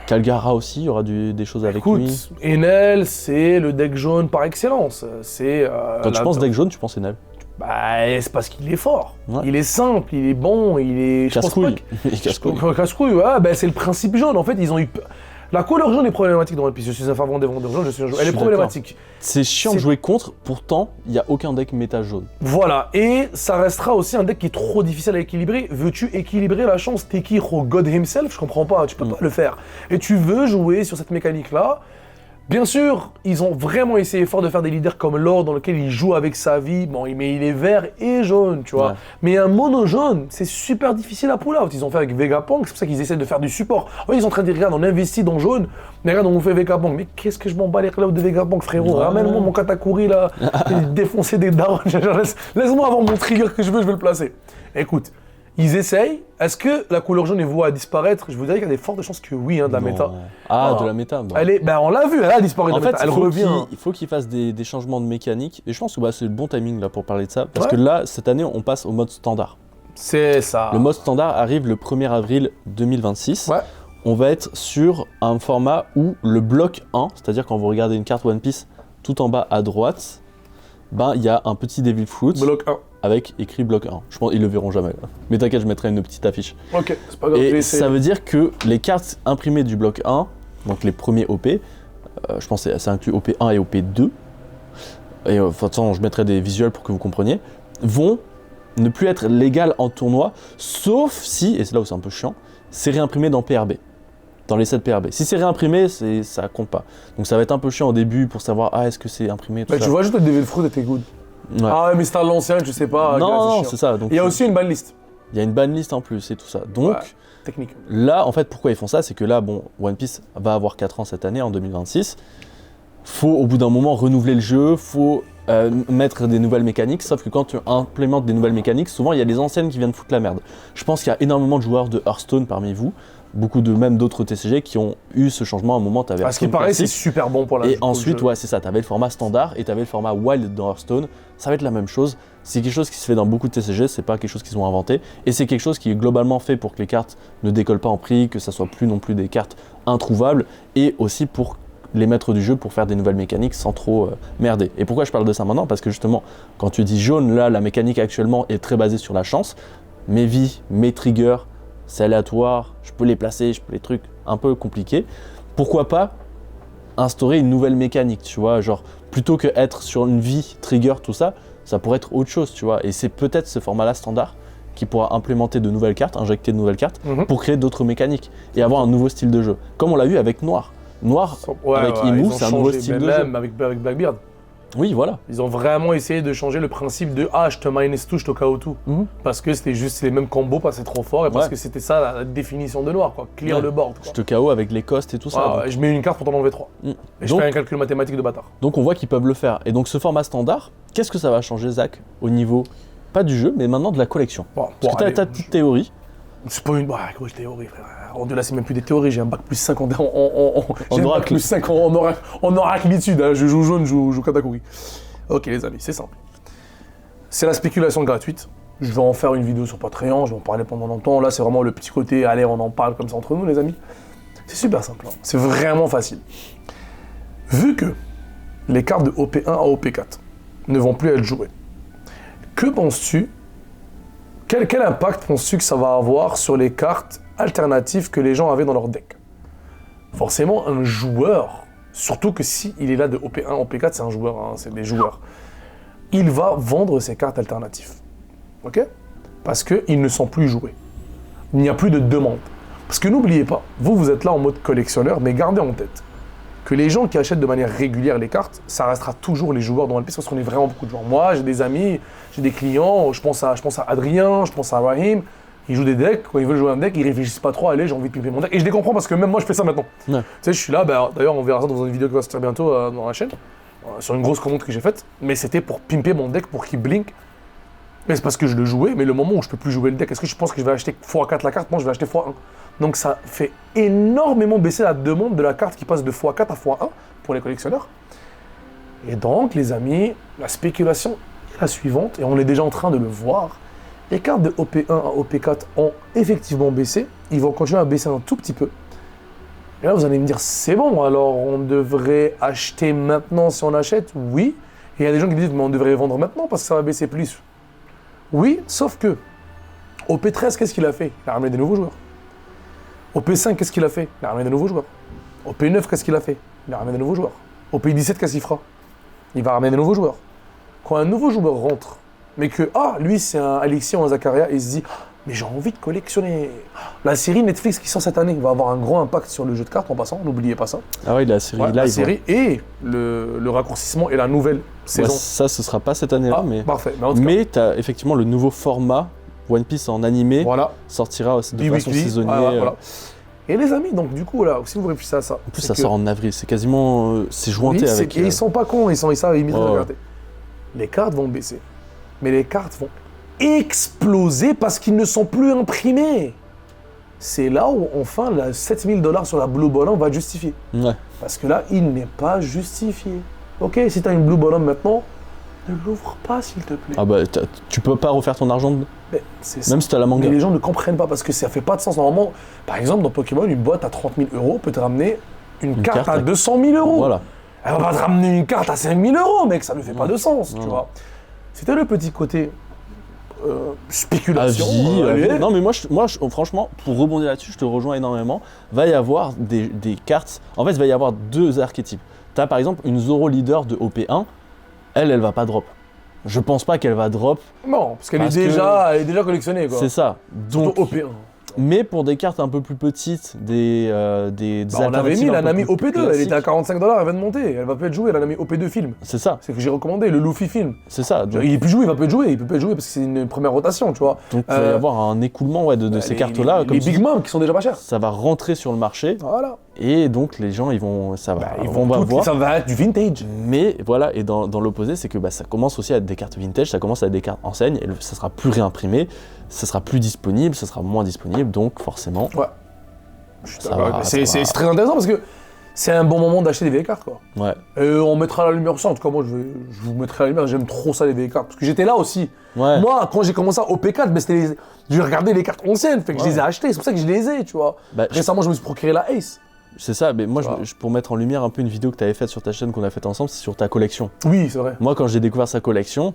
Calgara aussi, il y aura des choses avec lui. Écoute, Enel, c'est le deck jaune par excellence. C'est. Quand tu penses deck jaune, tu penses Enel. Bah, c'est parce qu'il est fort. Ouais. Il est simple, il est bon, il est. Casse-couille. Casse-couille, ouais, bah, c'est le principe jaune. En fait, ils ont eu. La couleur jaune est problématique dans One Piece. Je suis un fervent des vendeurs jaunes, elle est problématique. C'est chiant de jouer contre, pourtant, il n'y a aucun deck méta jaune. Voilà, et ça restera aussi un deck qui est trop difficile à équilibrer. Veux-tu équilibrer la chance Tekiro God himself? Je comprends pas, tu peux pas le faire. Et tu veux jouer sur cette mécanique-là. Bien sûr, ils ont vraiment essayé fort de faire des leaders comme Lord dans lequel il joue avec sa vie. Bon, mais il est vert et jaune, tu vois. Ouais. Mais un mono jaune, c'est super difficile à pull out. Ils ont fait avec Vegapunk, c'est pour ça qu'ils essaient de faire du support. Oui, ils sont en train de dire, regarde, on investit dans jaune, mais regarde, on fait Vegapunk. Mais qu'est-ce que je m'en bats les clouds de Vegapunk, frérot? Ouais. Ramène-moi mon Katakuri là, défoncer des darons. Laisse-moi avoir mon trigger que je veux le placer. Écoute. Ils essayent. Est-ce que la couleur jaune est vouée à disparaître? Je vous dirais qu'il y a des fortes chances que oui, de la méta. Ah, de la méta. Bon. Elle est, on l'a vu, elle a disparu de la méta. Elle revient. Il faut qu'ils fassent des changements de mécanique. Et je pense que c'est le bon timing là pour parler de ça. Parce que là, cette année, on passe au mode standard. C'est ça. Le mode standard arrive le 1er avril 2026. Ouais. On va être sur un format où le bloc 1, c'est-à-dire quand vous regardez une carte One Piece, tout en bas à droite, il y a un petit Devil Fruit. Bloc 1. Avec écrit bloc 1. Je pense qu'ils le verront jamais. Mais t'inquiète, je mettrai une petite affiche. Ok, c'est pas grave. Et ça veut dire que les cartes imprimées du bloc 1, donc les premiers OP, je pense que ça inclut OP1 et OP2, et de toute façon je mettrai des visuels pour que vous compreniez, vont ne plus être légales en tournoi, sauf si, et c'est là où c'est un peu chiant, c'est réimprimé dans PRB. Dans les sets PRB. Si c'est réimprimé, ça compte pas. Donc ça va être un peu chiant au début pour savoir est-ce que c'est imprimé, tout ça. Tu vois juste le DV de fruit et t'es good. Ouais. Ah mais c'est à l'ancien, je sais pas. Non, c'est ça. Donc, il y a aussi une banlist. Il y a une banlist en plus et tout ça. Donc technique. Là, en fait, pourquoi ils font ça, c'est que là, bon, One Piece va avoir 4 ans cette année, en 2026. Faut au bout d'un moment renouveler le jeu, faut mettre des nouvelles mécaniques, sauf que quand tu implémentes des nouvelles mécaniques, souvent il y a les anciennes qui viennent foutre la merde. Je pense qu'il y a énormément de joueurs de Hearthstone parmi vous, beaucoup de même d'autres TCG qui ont eu ce changement à un moment. T'avais ce qui paraît, c'est super bon pour la. Et ensuite, ouais, c'est ça, t'avais le format standard et t'avais le format wild dans Hearthstone. Ça va être la même chose. C'est quelque chose qui se fait dans beaucoup de TCG, c'est pas quelque chose qu'ils ont inventé. Et c'est quelque chose qui est globalement fait pour que les cartes ne décollent pas en prix, que ça soit plus non plus des cartes introuvables, et aussi pour les maîtres du jeu pour faire des nouvelles mécaniques sans trop merder. Et pourquoi je parle de ça maintenant? Parce que justement, quand tu dis jaune, là, la mécanique actuellement est très basée sur la chance. Mes vies, mes triggers, c'est aléatoire, je peux les placer, je peux les trucs un peu compliqués. Pourquoi pas instaurer une nouvelle mécanique, tu vois, genre plutôt que être sur une vie, trigger, tout ça, ça pourrait être autre chose, tu vois. Et c'est peut-être ce format-là standard qui pourra implémenter de nouvelles cartes, injecter de nouvelles cartes pour créer d'autres mécaniques et avoir un nouveau style de jeu. Comme on l'a vu avec Noir. Noir, avec Imu, c'est un nouveau style de jeu. Même avec Blackbeard. Oui, voilà. Ils ont vraiment essayé de changer le principe de je te minus tout, je te KO tout. Parce que c'était juste les mêmes combos, parce que c'est trop fort et parce que c'était ça la définition de Noir, quoi. Clear le board. Quoi. Je te KO avec les costs et tout ça. Je mets une carte pour t'en enlever 3. Et je fais un calcul mathématique de bâtard. Donc on voit qu'ils peuvent le faire. Et donc ce format standard, qu'est-ce que ça va changer, Zach, au niveau, pas du jeu, mais maintenant de la collection? Parce que t'as ta petite théorie. C'est pas une théorie, frère. Là, c'est même plus des théories, j'ai un bac plus 5 en oracle. Plus 5 en oraclitude, hein. Je joue jaune, je joue Katakuri. Ok les amis, c'est simple. C'est la spéculation gratuite. Je vais en faire une vidéo sur Patreon, je vais en parler pendant longtemps. Là, c'est vraiment le petit côté, allez, on en parle comme ça entre nous, les amis. C'est super simple, hein. C'est vraiment facile. Vu que les cartes de OP1 à OP4 ne vont plus être jouées, que penses-tu? Quel impact penses-tu que ça va avoir sur les cartes alternatives que les gens avaient dans leur deck? Forcément, un joueur, surtout que s'il est là de OP1 à OP4, c'est un joueur, hein, c'est des joueurs, il va vendre ses cartes alternatives. Ok? Parce qu'ils ne sont plus joués. Il n'y a plus de demande. Parce que n'oubliez pas, vous êtes là en mode collectionneur, mais gardez en tête que les gens qui achètent de manière régulière les cartes, ça restera toujours les joueurs dans One Piece parce qu'on est vraiment beaucoup de joueurs. Moi, j'ai des amis, j'ai des clients, je pense à Adrien, je pense à Rahim, ils jouent des decks, quand ils veulent jouer un deck, ils réfléchissent pas trop, allez, j'ai envie de pimper mon deck. Et je les comprends parce que même moi, je fais ça maintenant. Ouais. Tu sais, je suis là, d'ailleurs, on verra ça dans une vidéo qui va sortir bientôt dans la chaîne, sur une grosse commande que j'ai faite, mais c'était pour pimper mon deck, pour qu'il blink. Mais c'est parce que je le jouais, mais le moment où je peux plus jouer le deck, est-ce que je pense que je vais acheter x4 la carte? Non, je vais acheter x1. Donc ça fait énormément baisser la demande de la carte qui passe de x4 à x1 pour les collectionneurs. Et donc, les amis, la spéculation est la suivante, et on est déjà en train de le voir. Les cartes de OP1 à OP4 ont effectivement baissé. Ils vont continuer à baisser un tout petit peu. Et là, vous allez me dire, c'est bon, alors on devrait acheter maintenant si on achète? Oui. Et il y a des gens qui disent, mais on devrait vendre maintenant parce que ça va baisser plus. Oui, sauf que OP13, qu'est-ce qu'il a fait? Il a ramené des nouveaux joueurs. OP5, qu'est-ce qu'il a fait? Il a ramené des nouveaux joueurs. OP9, qu'est-ce qu'il a fait? Il a ramené des nouveaux joueurs. OP17, qu'est-ce qu'il fera? Il va ramener des nouveaux joueurs. Quand un nouveau joueur rentre, mais que, lui, c'est un Alexis ou un Zakaria, et il se dit, mais j'ai envie de collectionner. La série Netflix qui sort cette année va avoir un gros impact sur le jeu de cartes en passant, n'oubliez pas ça. Ah oui, la série live. La série et le raccourcissement et la nouvelle saison. Ça, ce sera pas cette année-là, mais. Parfait. Mais tu as effectivement le nouveau format One Piece en animé sortira aussi de façon saisonnière. Et les amis, donc du coup, là, si vous réfléchissez à ça. En plus, ça sort en avril, c'est quasiment. C'est jointé avec. Et ils sont pas cons, ils savent imiter la vérité. Les cartes vont baisser. Mais les cartes vont exploser parce qu'ils ne sont plus imprimés. C'est là où, enfin, les $7 000 sur la Blue Bottom va justifier. Ouais. Parce que là, il n'est pas justifié. Ok, si tu as une Blue Bottom maintenant, ne l'ouvre pas, s'il te plaît. Ah bah, tu peux pas refaire ton argent même si tu as la manga. Mais les gens ne comprennent pas parce que ça fait pas de sens. Normalement, par exemple, dans Pokémon, une boîte à 30 000 € peut te ramener une carte à 200 000 €. Voilà. Elle va pas te ramener une carte à 5 000 €, mec, ça ne fait pas de sens, tu vois. C'était le petit côté spéculation. Avis. Non mais franchement, pour rebondir là-dessus, je te rejoins énormément. Va y avoir des cartes. En fait, il va y avoir 2 archétypes. Tu as par exemple une Zoro leader de OP1. Elle va pas drop. Je pense pas qu'elle va drop. Non, parce qu'elle est déjà collectionnée, quoi. C'est ça. Donc, OP1. Mais pour des cartes un peu plus petites, des on avait mis la Nami OP2, elle était à 45$, elle vient de monter. Elle va pas être jouée, la Nami OP2 film. C'est ça. C'est que j'ai recommandé, le Luffy film. C'est ça. Donc... Il va pas être joué parce que c'est une première rotation, tu vois. Donc il va y avoir un écoulement de ces cartes-là. Les Big Mom qui sont déjà pas chères. Ça va rentrer sur le marché. Voilà. Et donc les gens, ça va être du vintage. Mais voilà, et dans l'opposé, c'est que ça commence aussi à être des cartes vintage, ça commence à être des cartes enseignes, et ça sera plus réimprimé, ça sera plus disponible, ça sera moins disponible, donc forcément. Ouais. C'est très intéressant parce que c'est un bon moment d'acheter des vieilles cartes, quoi. Ouais. On mettra la lumière sur ça. En tout cas, moi, je vous mettrai la lumière. J'aime trop ça, les vieilles cartes. Parce que j'étais là aussi. Ouais. Moi, quand j'ai commencé à OP4, j'ai regardé les cartes anciennes. Fait que je les ai achetées. C'est pour ça que je les ai, tu vois. Récemment, je me suis procuré la Ace. C'est ça, mais moi, pour mettre en lumière un peu une vidéo que tu avais faite sur ta chaîne, qu'on a faite ensemble, c'est sur ta collection. Oui, c'est vrai. Moi, quand j'ai découvert sa collection,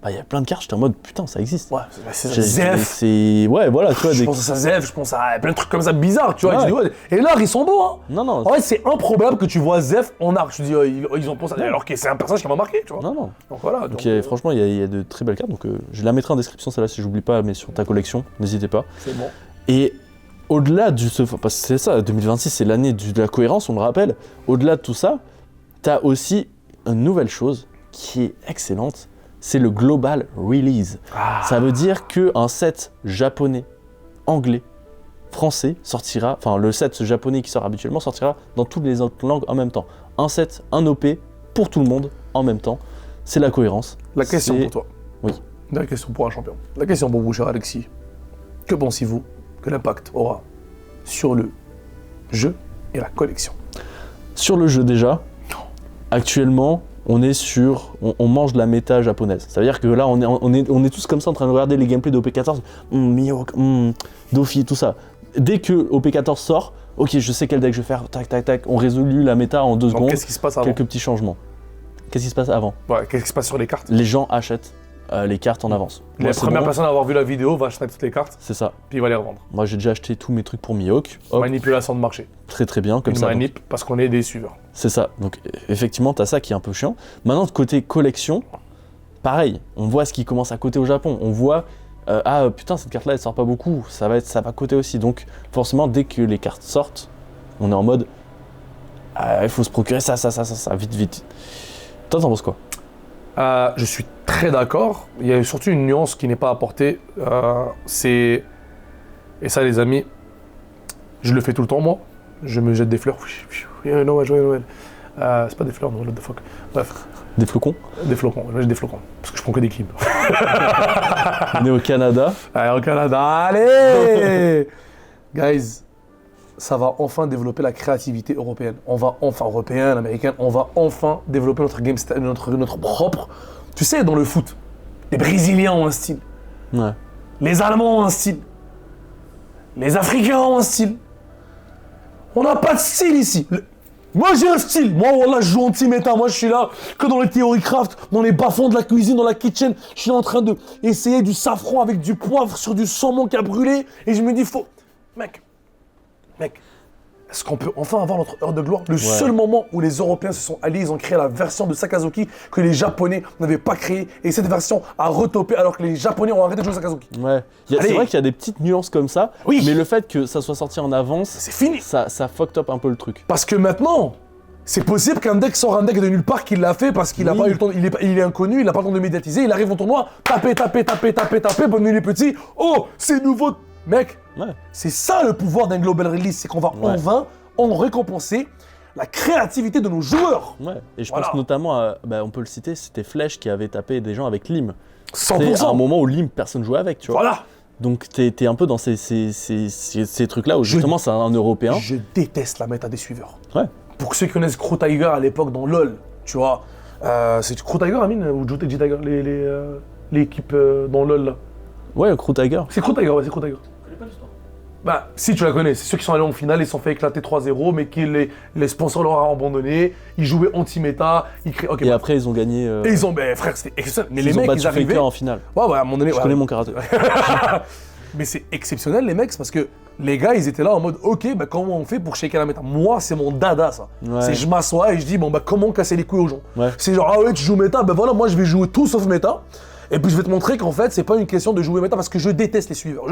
il y a plein de cartes, j'étais en mode putain, ça existe. Ouais, c'est Zef. Ouais, voilà, tu vois. Je pense à Zef, je pense à plein de trucs comme ça bizarres, tu vois. Ouais. Et là, ils sont beaux, hein. Non. En fait, c'est improbable que tu vois Zef en art. Je te dis, ils ont pensé, alors que c'est un personnage qui m'a marqué, tu vois. Non. Donc voilà. Franchement, il y a de très belles cartes, donc je la mettrai en description, celle-là, si j'oublie pas, mais sur ta collection, n'hésitez pas. C'est bon. Et au-delà parce que c'est ça, 2026, c'est l'année de la cohérence, on le rappelle. Au-delà de tout ça, t'as aussi une nouvelle chose qui est excellente, c'est le Global Release. Ça veut dire qu'un set japonais, anglais, français sortira, enfin le set japonais qui sort habituellement sortira dans toutes les autres langues en même temps. Un set, un OP pour tout le monde en même temps. C'est la cohérence. La question pour toi. Oui. La question pour un champion. La question pour vous, cher Alexis. Que pensez-vous que l'impact aura sur le jeu et la collection? Sur le jeu déjà, actuellement, on mange de la méta japonaise. Ça veut dire que là, on est tous comme ça en train de regarder les gameplays de OP14, Mihawk, Dofi, tout ça. Dès que OP14 sort, ok, je sais quel deck je vais faire, tac, on résout la méta en 2 secondes. Qu'est-ce qui se passe avant? Quelques petits changements. Qu'est-ce qui se passe avant? Ouais, qu'est-ce qui se passe sur les cartes? Les gens achètent les cartes en avance. La première personne à avoir vu la vidéo va acheter toutes les cartes. C'est ça. Puis il va les revendre. Moi, j'ai déjà acheté tous mes trucs pour Mihawk. Manipulation de marché. Très bien, comme ça. Manip parce qu'on est des suiveurs. C'est ça. Donc effectivement, t'as ça qui est un peu chiant. Maintenant, de côté collection, pareil. On voit ce qui commence à coter au Japon. On voit putain, cette carte-là, elle sort pas beaucoup. Ça va coter aussi. Donc forcément, dès que les cartes sortent, on est en mode il faut se procurer ça, vite. Toi, t'en penses quoi? Je suis très d'accord. Il y a surtout une nuance qui n'est pas apportée. Et ça, les amis, je le fais tout le temps, moi. Je me jette des fleurs. Noël. C'est pas des fleurs, non, what the fuck. Bref. Des flocons? Des flocons, j'ai des flocons. Parce que je prends que des clims. On est au Canada. Allez, au Canada, allez Guys, ça va enfin développer la créativité européenne. On va enfin, européenne, américaine, on va enfin développer notre game style, notre propre. Tu sais, dans le foot, les Brésiliens ont un style. Ouais. Les Allemands ont un style. Les Africains ont un style. On n'a pas de style ici. Moi j'ai un style. Moi voilà, je joue anti-méta. Moi je suis là que dans les theory craft, dans les bas-fonds de la cuisine, dans la kitchen. Je suis en train de essayer du safran avec du poivre sur du saumon qui a brûlé. Et je me dis, Mec, est-ce qu'on peut enfin avoir notre heure de gloire? Le seul moment où les Européens se sont alliés, ils ont créé la version de Sakazuki que les Japonais n'avaient pas créée. Et cette version a retopé alors que les Japonais ont arrêté de jouer Sakazuki. Ouais. C'est vrai qu'il y a des petites nuances comme ça. Oui. Mais le fait que ça soit sorti en avance, c'est fini. Ça fucked up un peu le truc. Parce que maintenant, c'est possible qu'un deck sort un deck de nulle part qu'il l'a fait parce qu'il n'a pas eu le temps, il est inconnu, il n'a pas le temps de médiatiser, il arrive en tournoi, taper, bonne nuit les petits, oh, c'est nouveau. Mec, c'est ça le pouvoir d'un global release, c'est qu'on va enfin récompenser la créativité de nos joueurs. Ouais, et je pense notamment à, on peut le citer, c'était Flèche qui avait tapé des gens avec Lim. 100%. C'est un moment où Lim, personne jouait avec, tu vois. Voilà. Donc t'es un peu dans ces trucs-là où justement c'est un Européen. Je déteste la méta des suiveurs. Ouais. Pour ceux qui connaissent Crow Tiger à l'époque dans LoL, tu vois, c'est Crow Tiger, Amine, ou Joe Tiger, l'équipe dans LoL là. Ouais, Crow Tiger. C'est Crow Tiger, ouais, c'est Crow Tiger. Bah, si tu la connais, c'est ceux qui sont allés en finale, ils se sont fait éclater 3-0, mais les sponsors leur ont abandonné, ils jouaient anti-méta, ils créaient... Et après, ils ont gagné. Et ils ont... Mais frère, c'était exceptionnel. Mais les ils ont mecs, battu ils arrivaient... Faker en finale. Ouais, à un moment donné... Je connais mon karaté. Mais c'est exceptionnel, les mecs, c'est parce que les gars, ils étaient là en mode, ok, bah comment on fait pour shaker la méta? Moi, c'est mon dada, ça. Ouais. C'est je m'assois et je dis, bon, bah comment casser les couilles aux gens? Ouais. C'est genre, ah ouais, tu joues méta, bah voilà, moi je vais jouer tout sauf méta. Et puis je vais te montrer qu'en fait, c'est pas une question de jouer méta parce que je déteste les suiveurs.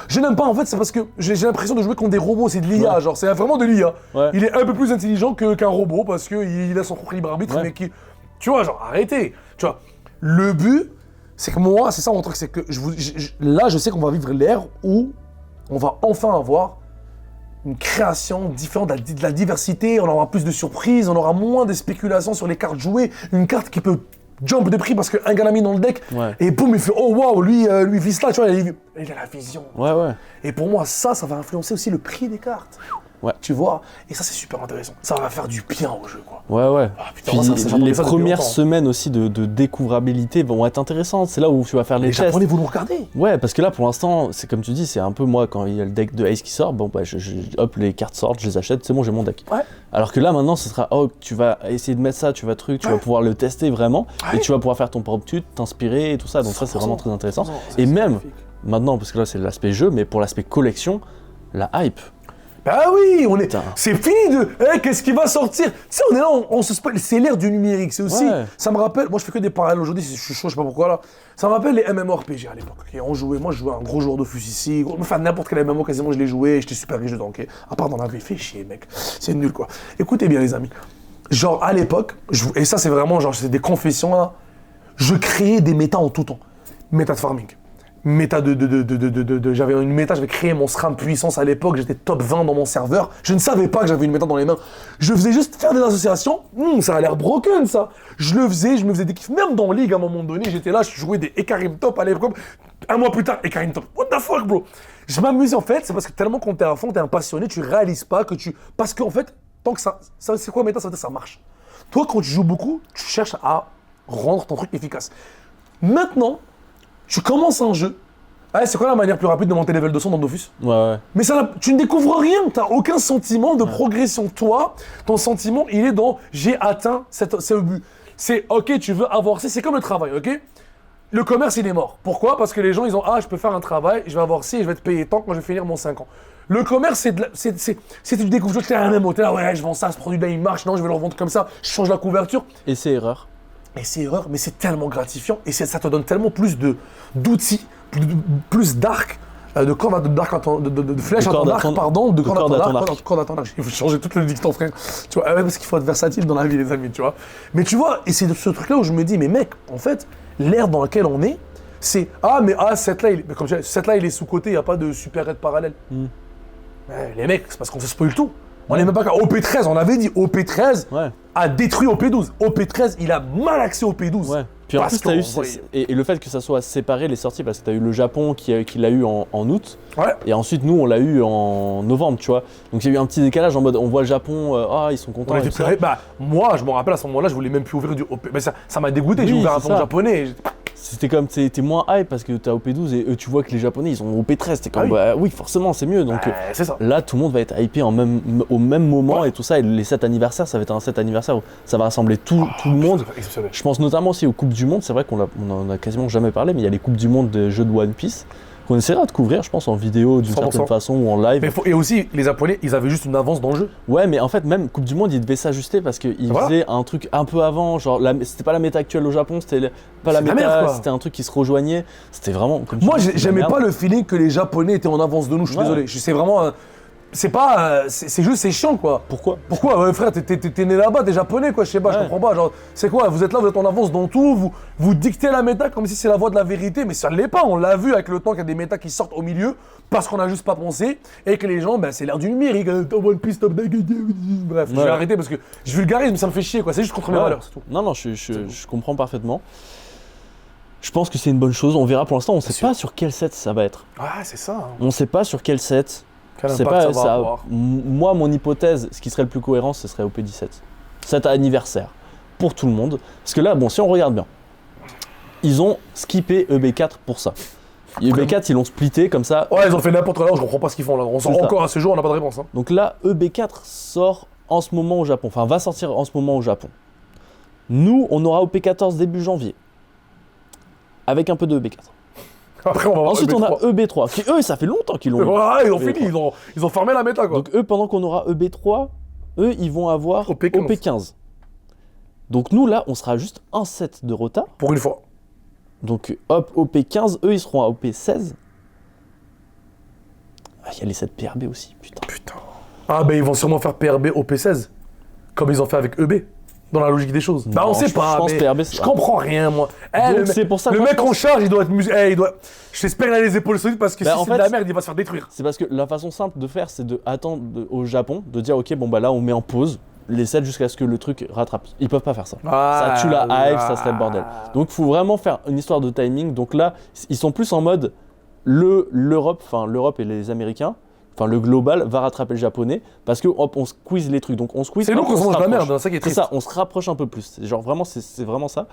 Je n'aime pas, en fait, c'est parce que j'ai l'impression de jouer contre des robots, c'est de l'IA, genre, c'est vraiment de l'IA. Ouais. Il est un peu plus intelligent qu'un robot parce qu'il a son propre libre arbitre, mais qui. Tu vois, genre, arrêtez. Tu vois, le but, c'est que moi, c'est ça mon truc, c'est que là, je sais qu'on va vivre l'ère où on va enfin avoir une création différente, de la diversité, on aura plus de surprises, on aura moins de spéculations sur les cartes jouées, une carte qui peut jump de prix parce qu'un gars l'a mis dans le deck, et boum, il fait oh waouh, lui vise là, tu vois, il a la vision. Ouais. Et pour moi, ça va influencer aussi le prix des cartes. Ouais. Tu vois, et ça c'est super intéressant. Ça va faire du bien au jeu, quoi. Ouais. Ah, putain, Puis moi, j'attendais les ça depuis premières longtemps. semaines aussi de découvrabilité vont être intéressantes. C'est là où tu vas faire les Les tests. Japonais vont nous regarder. Ouais, parce que là, pour l'instant, c'est comme tu dis, c'est un peu moi, quand il y a le deck de Ace qui sort, bon, bah, hop, les cartes sortent, je les achète, c'est bon, j'ai mon deck. Ouais. Alors que là, maintenant, ce sera, oh, tu vas essayer de mettre ça, tu vas pouvoir le tester vraiment, et tu vas pouvoir faire ton propre tuto, t'inspirer et tout ça, donc ça, c'est vraiment très intéressant. 100%, Et c'est même, magnifique. maintenant, parce que là, c'est l'aspect jeu, mais pour l'aspect collection, la hype. Bah oui, Putain. c'est fini de qu'est-ce qui va sortir. Tu sais, on est là, on se spoil. C'est l'ère du numérique. C'est aussi, Ouais. ça me rappelle. Moi, je fais que des parallèles aujourd'hui. Je suis chaud, je sais pas pourquoi là. Ça me rappelle les MMORPG à l'époque. Ok, on jouait. Moi, je jouais un gros joueur de fus ici. Enfin, n'importe quel MMO quasiment, je l'ai joué. J'étais super riche dedans. Ok. À part dans la vie, fait chier, mec. C'est nul quoi. Écoutez bien, les amis. Genre à l'époque, et ça c'est vraiment genre c'est des confessions là. Je créais des méta en tout temps. Méta de farming. Méta j'avais une méta, j'avais créé mon SRAM puissance à l'époque, j'étais top 20 dans mon serveur. Je ne savais pas que j'avais une méta dans les mains. Je faisais juste faire des associations. Ça a l'air broken ça. Je le faisais, je me faisais des kiffs. Même dans League à un moment donné, j'étais là, je jouais des Ekarim top à l'époque. Un mois plus tard, Ekarim top. What the fuck, bro? Je m'amusais en fait, c'est parce que tellement quand t'es à fond, t'es un passionné, tu réalises pas que tu. Parce qu'en fait, tant que ça c'est quoi méta, ça veut dire que ça marche. Toi, quand tu joues beaucoup, tu cherches à rendre ton truc efficace. Maintenant, tu commences un jeu. Ah, c'est quoi la manière plus rapide de monter level 200 dans Dofus? Ouais. Mais tu ne découvres rien, t'as aucun sentiment de progression. Toi, ton sentiment, il est dans j'ai atteint c'est le but. C'est ok, tu veux avoir c'est comme le travail, ok? Le commerce, il est mort. Pourquoi? Parce que les gens, ils ont je peux faire un travail, je vais avoir ci, je vais te payer tant quand je vais finir mon 5 ans. Le commerce, c'est tu découvres, tu es un MMO, t'es là, ouais, je vends ça, ce produit-là, il marche, non, je vais le revendre comme ça, je change la couverture. Et c'est erreur. Et c'est erreur, mais c'est tellement gratifiant et ça te donne tellement plus d'outils, plus d'arcs, de cordes de flèches à ton arc, pardon, de cordes à ton arc. Il faut changer tout le dicton, frère. Tu vois, parce qu'il faut être versatile dans la vie, les amis, tu vois. Mais tu vois, et c'est de ce truc-là où je me dis, mais mec, en fait, l'ère dans laquelle on est, c'est cette là, il est sous-côté, il n'y a pas de super raid parallèle. Les mecs, c'est parce qu'on se spoil tout. On n'est même pas qu'à OP13, on avait dit OP13 a détruit OP12. OP13, il a mal accès OP12. Ouais. Puis en plus, t'as eu, et le fait que ça soit séparé les sorties, parce que t'as eu le Japon qui l'a eu en août, et ensuite nous on l'a eu en novembre, tu vois. Donc il y a eu un petit décalage en mode on voit le Japon, ils sont contents. Moi, je me rappelle à ce moment-là, je voulais même plus ouvrir du OP. Mais ça m'a dégoûté, j'ai ouvert un compte japonais. C'était comme, t'es moins hype parce que t'as OP12 et eux, tu vois que les Japonais ils ont OP13. T'es comme, oui, forcément, c'est mieux. Donc c'est ça. là, tout le monde va être hypé au même moment et tout ça. Et les 7 anniversaires, ça va être un 7 anniversaire où ça va rassembler tout le monde. Je pense notamment aussi aux Coupes du Monde. C'est vrai qu'on en a quasiment jamais parlé, mais il y a les Coupes du Monde de jeux de One Piece qu'on essaiera de couvrir, je pense, en vidéo d'une certaine façon ou en live. Mais et aussi, les Japonais, ils avaient juste une avance dans le jeu. Ouais, mais en fait, même Coupe du Monde, ils devaient s'ajuster parce qu'ils faisaient un truc un peu avant. Genre, c'était pas la méta actuelle au Japon, c'était pas la méta, c'était un truc qui se rejoignait. C'était vraiment. Moi, j'aimais pas le feeling que les Japonais étaient en avance de nous, je suis désolé. C'est vraiment. C'est pas. C'est juste, c'est chiant quoi. Pourquoi frère, t'es né là-bas, t'es japonais quoi, je sais pas, je comprends pas. Genre, c'est quoi, vous êtes là, vous êtes en avance dans tout, vous dictez la méta comme si c'est la voie de la vérité, mais ça ne l'est pas. On l'a vu avec le temps qu'il y a des métas qui sortent au milieu parce qu'on a juste pas pensé et que les gens, c'est l'ère du numérique. One Piece, top deck. Bref, je vais arrêter parce que je vulgarise, mais ça me fait chier quoi, c'est juste contre mes valeurs, c'est tout. Non, je comprends parfaitement. Je pense que c'est une bonne chose, on verra pour l'instant, on sait pas sur quel set ça va être. Ah, c'est ça. On sait pas sur quel set. C'est pas ça. Moi, mon hypothèse, ce qui serait le plus cohérent, ce serait OP17. Cet anniversaire pour tout le monde. Parce que là, bon, si on regarde bien, ils ont skippé EB4 pour ça. EB4, ils l'ont splitté comme ça. Ouais, ils ont fait n'importe quoi, je comprends pas ce qu'ils font là. On sort encore à ce jour, on n'a pas de réponse. Hein. Donc là, EB4 sort en ce moment au Japon. Enfin, va sortir en ce moment au Japon. Nous, on aura OP14 début janvier. Avec un peu de EB4. Après, on va voir Ensuite, EB3. on a EB3. Qui, eux, ça fait longtemps qu'ils l'ont eu. Ouais, ils ont EB3. fini, ils ont fermé la méta quoi. Donc eux, pendant qu'on aura EB3, eux, ils vont avoir OP15. OP15. Donc nous, là, on sera juste un set de retard. Pour une fois. Donc hop, OP15, eux, ils seront à OP16. Ah, il y a les 7 PRB aussi, putain. Ah, ben ils vont sûrement faire PRB OP16. Comme ils ont fait avec EB. Dans la logique des choses. Bah, on sait pas. Je pense mais PRB, je comprends rien, moi. Donc, c'est pour ça que le moi, mec en charge, il doit être il doit. J'espère qu'il a les épaules solides parce que Bah, si en c'est fait, de la merde, il va se faire détruire. C'est parce que la façon simple de faire, c'est d'attendre au Japon, de dire ok, bon bah là on met en pause les 7 jusqu'à ce que le truc rattrape. Ils peuvent pas faire ça. Ça tue la hype, ça serait le bordel. Donc faut vraiment faire une histoire de timing. Donc là, ils sont plus en mode l'Europe et les Américains, enfin le global va rattraper le japonais parce que hop, on squeeze les trucs. Donc on squeeze. C'est nous qu'on se mange la merde, c'est ça qui est C'est triste. ça, on se rapproche un peu plus. C'est genre vraiment, c'est vraiment ça.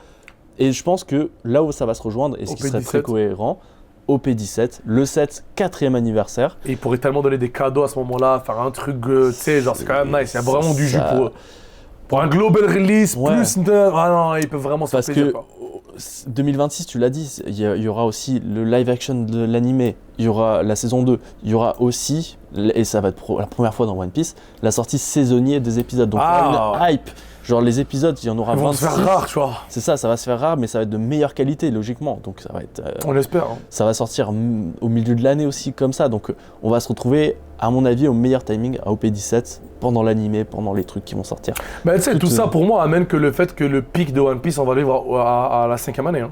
Et je pense que là où ça va se rejoindre et ce qui serait très cohérent, OP17, le 7, 4e anniversaire. Et ils pourraient tellement donner des cadeaux à ce moment-là, faire un truc, tu sais, genre c'est quand même nice, il y a vraiment du jus pour eux. Pour un global release, plus de... Ah non, ils peuvent vraiment se faire plaisir. Parce que 2026, tu l'as dit, il y aura aussi le live action de l'animé, il y aura la saison 2, il y aura aussi, et ça va être la première fois dans One Piece, la sortie saisonnière des épisodes. Donc il y aura une hype. Genre les épisodes, il y en aura 26. Ils vont se faire rare, tu vois. C'est ça va se faire rare, mais ça va être de meilleure qualité, logiquement. Donc ça va être... on l'espère. Hein. Ça va sortir au milieu de l'année aussi, comme ça. Donc on va se retrouver, à mon avis, au meilleur timing, à OP17, pendant l'animé, pendant les trucs qui vont sortir. Mais tu sais, tout ça pour moi amène que le fait que le pic de One Piece, on va le vivre à la 5e année. Hein.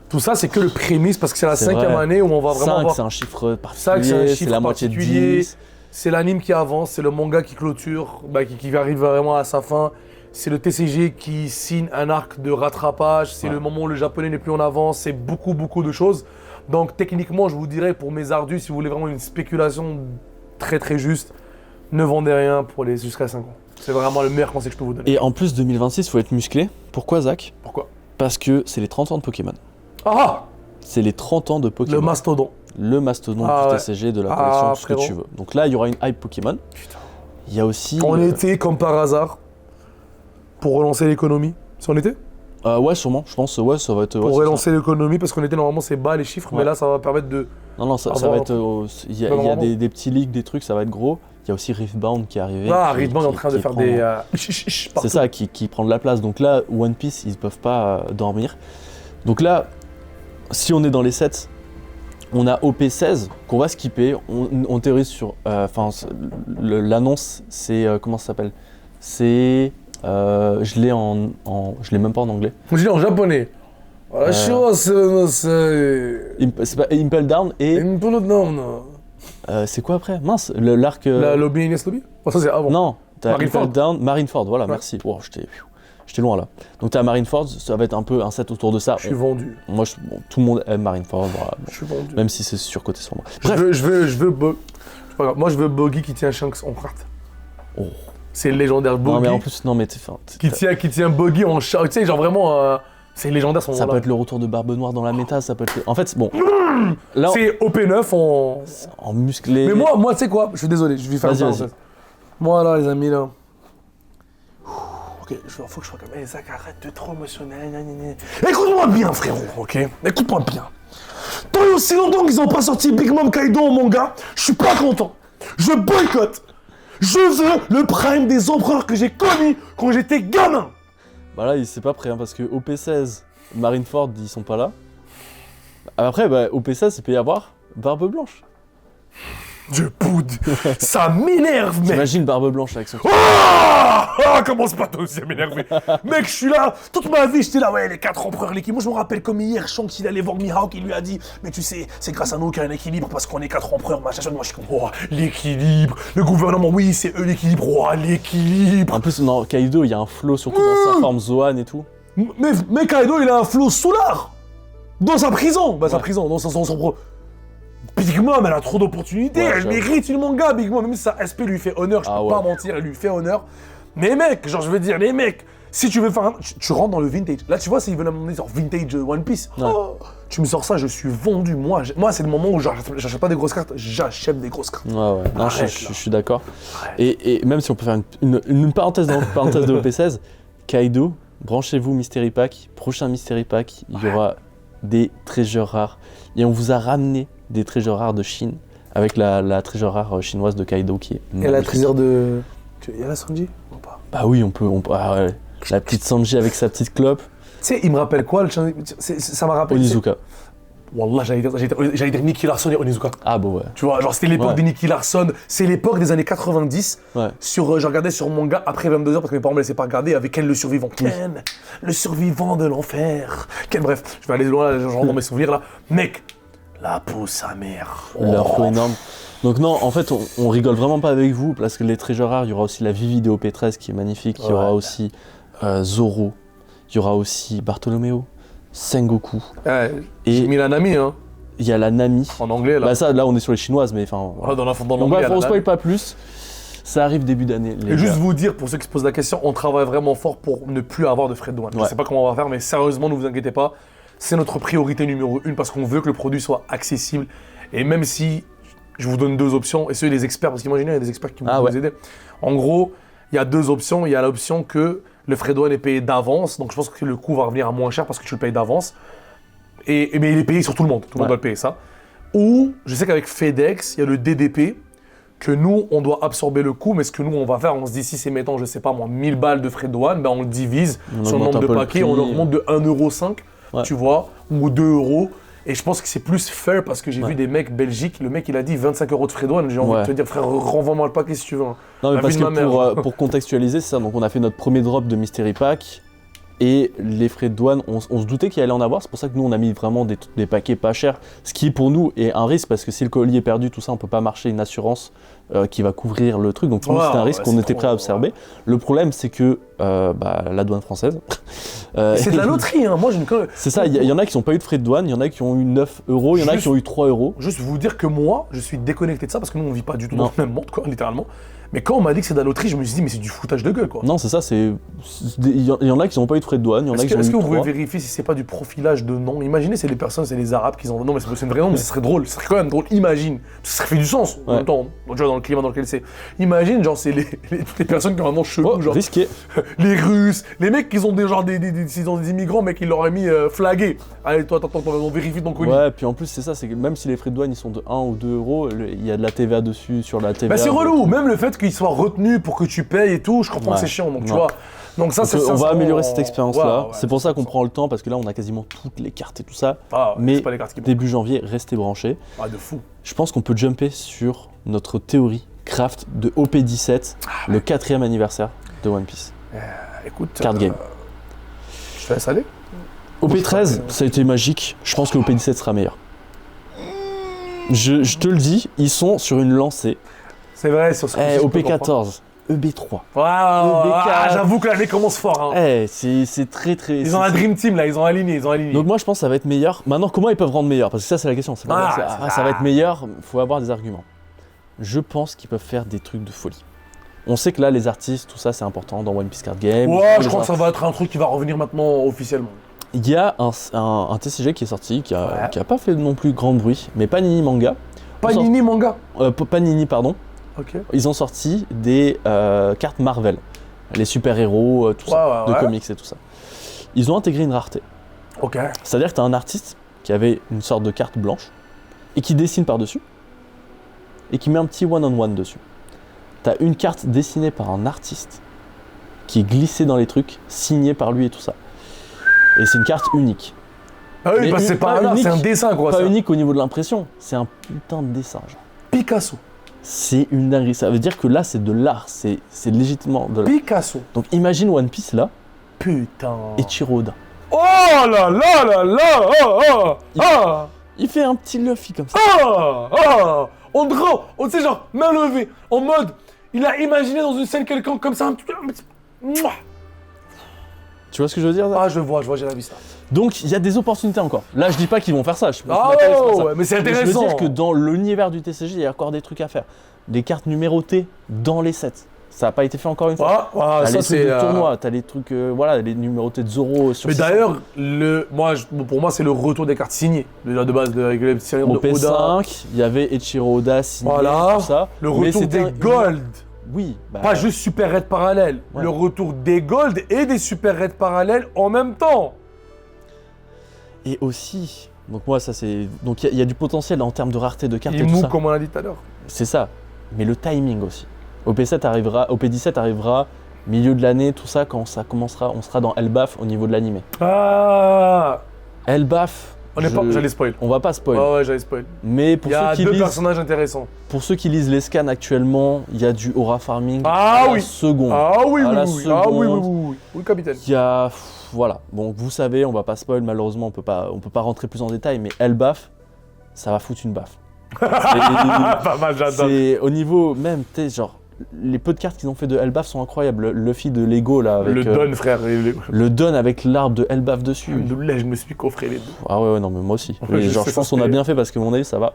Tout ça, c'est que le prémisse, parce que c'est la 5e année où on va vraiment 5, voir... c'est un chiffre particulier, c'est la moitié de 10. C'est l'anime qui avance, c'est le manga qui clôture, qui arrive vraiment à sa fin. C'est le TCG qui signe un arc de rattrapage, c'est le moment où le japonais n'est plus en avance, c'est beaucoup de choses. Donc techniquement, je vous dirais, pour mes ardus, si vous voulez vraiment une spéculation très très juste, ne vendez rien pour les jusqu'à 5 ans. C'est vraiment le meilleur conseil que je peux vous donner. Et en plus, 2026, il faut être musclé. Pourquoi, Zach? Pourquoi? Parce que c'est les 30 ans de Pokémon. Ah! C'est les 30 ans de Pokémon. Le mastodon. Le mastodon du TCG, de la collection, tout ce que tu veux. Donc là, il y aura une hype Pokémon. Putain. Il y a aussi... On était, comme par hasard, pour relancer l'économie. C'est en été? Ouais, sûrement. Je pense, ouais, ça va être... Pour relancer l'économie, parce qu'on était normalement, c'est bas les chiffres, mais là, ça va permettre de... Non, ça va être... Il y a des petits leaks, des trucs, ça va être gros. Il y a aussi Riftbound qui est arrivé. Ah, Riftbound est en train de faire des... C'est ça, qui prend de la place. Donc là, One Piece, ils ne peuvent pas dormir. Donc là, si on est dans les 7, on a OP16 qu'on va skipper. On théorise sur... l'annonce, c'est... comment ça s'appelle? C'est... je l'ai même pas en anglais. Je l'ai en japonais. C'est pas Impel Down et... c'est quoi après? Mince, l'arc... La Lobby Ines Lobby? Oh, ça c'est avant. Non, t'as Marineford. Impel Down, Marineford, voilà, merci. Wow, j'étais loin là. Donc t'as Marineford, ça va être un peu un set autour de ça. Je suis vendu. Moi, tout le monde aime Marineford, voilà. Je suis vendu. Même si c'est surcoté sur moi. Moi je veux Boggy qui tient Shanks en carte. Oh. C'est légendaire Boggy. Non mais en plus, qui tient Boggy en Shanks. Tu sais, genre vraiment... c'est légendaire son Ça peut être le retour de Barbe Noire dans la méta, ça peut être... En fait, bon... Là, c'est OP9 en musclé... Mais moi tu sais quoi? Je suis désolé, je vais faire ça en fait. Moi là, les amis, là... Ok, faut que je sois comme... Zach, arrête de trop émotionnel. Écoute-moi bien, frérot, ok? Écoute-moi bien. Tant et aussi longtemps qu'ils n'ont pas sorti Big Mom Kaido en manga, je suis pas content. Je boycotte. Je veux le prime des empereurs que j'ai connus quand j'étais gamin. Bah là, c'est pas prêt, hein, parce que OP16, Marineford, ils sont pas là. Après, OP16, il peut y avoir Barbe Blanche. Je boude. Ça m'énerve, mec. T'imagines Barbe Blanche avec son... Commence pas toi aussi à m'énerver. Mec, je suis là. Toute ma vie, j'étais là. Ouais, les 4 empereurs, l'équilibre. Moi, je me rappelle comme hier, Shanks, il allait voir Mihawk, il lui a dit, mais tu sais, c'est grâce à nous qu'il y a un équilibre parce qu'on est 4 empereurs, machin. Moi, je suis comme, oh, l'équilibre. Le gouvernement, oui, c'est eux l'équilibre. Oh, l'équilibre. En plus, dans Kaido, il y a un flow, surtout dans sa forme Zoan et tout. Mais Kaido, il a un flow solar. Dans sa prison. Sa prison, dans son Big Mom, elle a trop d'opportunités, elle mérite une manga, Big Mom, même si sa SP lui fait honneur, je peux pas mentir, elle lui fait honneur. Mais mec, genre je veux dire, les mecs, Si tu veux faire tu rentres dans le vintage. Là, tu vois, s'ils veulent amener genre vintage One Piece, tu me sors ça, je suis vendu. Moi, c'est le moment où j'achète pas des grosses cartes, j'achète des grosses cartes. Ouais. Non, je suis d'accord. Et même si on peut faire une parenthèse dans parenthèse de OP16, Kaido, branchez-vous Mystery Pack. Prochain Mystery Pack, il y aura des trésors rares. Et on vous a ramené des trésors rares de Chine avec la trésor rare chinoise de Kaido qui est magnifique. Et la trésor de... Il y a la Sanji ou pas? Bah oui, on peut ouais. La petite Sanji avec sa petite clope. Tu sais, il me rappelle quoi ça m'a rappelé... Onizuka. Wallah, j'allais dire Nicky Larson et Onizuka. Ah bon, ouais. Tu vois, genre c'était l'époque de Nicky Larson, c'est l'époque des années 90. Ouais. Je regardais sur manga après 22h parce que mes parents me laissaient pas regarder avec Ken le survivant. Ken, le survivant de l'enfer. Ken, bref, je vais aller loin là, genre dans mes souvenirs là. Mec, la peau sa mère. Leur flow énorme. Donc non, en fait, on rigole vraiment pas avec vous parce que les trésors rares, il y aura aussi la Vivi de OP13 qui est magnifique, il y aura aussi Zoro, il y aura aussi Bartholoméo, Sengoku. J'ai mis la Nami, hein. Il y a la Nami. En anglais, là. Bah ça, là, on est sur les chinoises, mais enfin... Voilà. Dans Donc l'anglais, on spoil pas plus. Ça arrive début d'année. Et juste vous dire, pour ceux qui se posent la question, on travaille vraiment fort pour ne plus avoir de frais de douane. Je sais pas comment on va faire, mais sérieusement, ne vous inquiétez pas. C'est notre priorité numéro 1 parce qu'on veut que le produit soit accessible. Et même si je vous donne deux options, et ceux les experts, parce qu'imaginez, il y a des experts qui vont vous aider. En gros, il y a deux options. Il y a l'option que le frais de douane est payé d'avance. Donc je pense que le coût va revenir à moins cher parce que tu le payes d'avance. Mais il est payé sur tout le monde. Tout le monde doit le payer, ça. Ou, je sais qu'avec FedEx, il y a le DDP, que nous, on doit absorber le coût, mais ce que nous, on va faire, on se dit, si c'est, mettons, je sais pas moi, 1000 balles de frais de douane, ben on le divise sur le nombre de paquets, on augmente de 1,5 €, tu vois, ou 2 €. Et je pense que c'est plus fair parce que j'ai vu des mecs Belgique, le mec il a dit 25 € de frais de douane. J'ai envie de te dire, frère, renvoie-moi le paquet si tu veux. Non, mais parce que pour contextualiser, c'est ça. Donc on a fait notre premier drop de Mystery Pack et les frais de douane, on se doutait qu'il allait en avoir. C'est pour ça que nous on a mis vraiment des paquets pas chers. Ce qui pour nous est un risque parce que si le colis est perdu, tout ça, on peut pas marcher une assurance qui va couvrir le truc. Donc pour nous c'était un risque qu'on était prêt à observer. Le problème c'est que la douane française. C'est de la loterie, hein. Moi je ne connais. C'est ça, il y en a qui n'ont pas eu de frais de douane, il y en a qui ont eu 9 €, il y en a qui ont eu 3 €. Juste vous dire que moi, je suis déconnecté de ça parce que nous on vit pas du tout dans le même monde, quoi, littéralement. Mais quand on m'a dit que c'est de la loterie, je me suis dit, mais c'est du foutage de gueule, quoi. Non, c'est ça, il y en a qui n'ont pas eu de frais de douane, il y en a qui ont eu 3. Est-ce que vous pouvez vérifier si c'est pas du profilage de nom? Imaginez, c'est les personnes, c'est les Arabes qui ont. Non, mais c'est une vraie nom, mais ce serait drôle, ce serait quand même drôle. Imagine, ça fait du sens en même temps, tu vois, dans le climat dans lequel c'est. Imagine, genre, c'est les personnes qui ont un nom chelou, genre. Risqué. Les Russes, les mecs qui ont s'ils ont des immigrants, mais qui leur ont mis flagué. Allez, toi, attends, on vérifie ton colis. Ouais, puis en plus, c'est ça, c'est que même si les frais de douane ils sont de 1 ou 2 €, il y a de la TVA dessus, sur la TVA. Bah, c'est relou, même le fait qu'ils soient retenus pour que tu payes et tout, je comprends que c'est chiant, donc tu vois. Donc ça, c'est on va améliorer cette expérience-là. C'est pour ça qu'on prend le temps, parce que là, on a quasiment toutes les cartes et tout ça. Mais pas les cartes qui début janvier, restez branchés. Ah, de fou. Je pense qu'on peut jumper sur notre théorie craft de OP17, le 4e anniversaire de One Piece. Écoute, Card game. Je te laisse aller. OP13, ça a été magique. Je pense que OP17 sera meilleur. Je te le dis, ils sont sur une lancée. C'est vrai, sur ce OP14, EB3. J'avoue que l'année commence fort. Hein. C'est très. Ils ont la Dream Team là, ils ont aligné. Donc moi je pense que ça va être meilleur. Maintenant, comment ils peuvent rendre meilleur? Parce que ça c'est la question. Ça va être meilleur, il faut avoir des arguments. Je pense qu'ils peuvent faire des trucs de folie. On sait que là, les artistes, tout ça, c'est important dans One Piece Card Game. Ouais, je crois que ça va être un truc qui va revenir maintenant officiellement. Il y a un TCG qui est sorti, qui a pas fait non plus grand bruit, mais Panini Manga. Panini, pardon. Okay. Ils ont sorti des cartes Marvel, les super-héros, tout ça, de comics et tout ça. Ils ont intégré une rareté. Ok. C'est-à-dire que tu as un artiste qui avait une sorte de carte blanche et qui dessine par-dessus et qui met un petit one-on-one dessus. Tu as une carte dessinée par un artiste qui est glissée dans les trucs, signée par lui et tout ça. Et c'est une carte unique. Ah oui, bah c'est pas unique, c'est un dessin quoi. Pas unique au niveau de l'impression, c'est un putain de dessin genre. Picasso. C'est une dinguerie, ça veut dire que là c'est de l'art, c'est légitimement de l'art. Picasso. Donc imagine One Piece là. Putain. Et Chiroda. Oh là là là là. Il fait un petit Luffy comme ça. On sait genre main levée, en mode, il a imaginé dans une scène quelqu'un comme ça. Tu vois ce que je veux dire? Ah, je vois, j'ai vu ça. Donc il y a des opportunités encore. Là je dis pas qu'ils vont faire ça. Mais c'est intéressant. Je veux dire que dans l'univers du TCG, il y a encore des trucs à faire. Des cartes numérotées dans les sets. Ça n'a pas été fait encore une fois. T'as ça les trucs c'est. de tournoi, t'as les trucs, voilà, les numérotés de Zoro sur Mais 600. d'ailleurs, pour moi, c'est le retour des cartes signées. Déjà de base, avec les séries Au de Oda. P5, il y avait Eiichiro Oda signé, Voilà. tout ça. Le mais retour c'était des Gold. Oui. Bah, Pas juste Super Red parallèle. Ouais. Le retour des Gold et des Super Red parallèles en même temps. Et aussi, donc moi ça c'est, donc il y a du potentiel en termes de rareté de cartes Il et est tout mou, ça. comme on l'a dit tout à l'heure. C'est ça. Mais le timing aussi. Au P7 arrivera, au P17 arrivera milieu de l'année, tout ça quand ça commencera, on sera dans Elbaf au niveau de l'animé. Ah Elbaf. J'allais spoil. On va pas spoil. Ouais, j'allais spoil. Mais Il pour y a ceux qui deux lisent, personnages intéressants. pour ceux qui lisent les scans actuellement, il y a du aura farming Ah à la oui. seconde. Ah oui, À oui, la oui. Ah oui, oui, seconde. oui, oui. Oui, capitaine. Il y a, voilà. Bon, vous savez, on va pas spoil. Malheureusement, on peut pas rentrer plus en détail. Mais Elbaf, ça va foutre une baffe. Pas mal, j'adore. C'est au niveau même, tu sais, genre, les peu de cartes qu'ils ont fait de Elbaf sont incroyables. Le Luffy de Lego, là, avec... Le Don, frère. Le Don avec l'arbre de Elbaf dessus. Là, je me suis coffré les deux. Ah ouais, non, mais moi aussi. Ouais, Et je genre, sais, je pense ça, qu'on a c'est- bien fait parce que, à mon avis, ça va.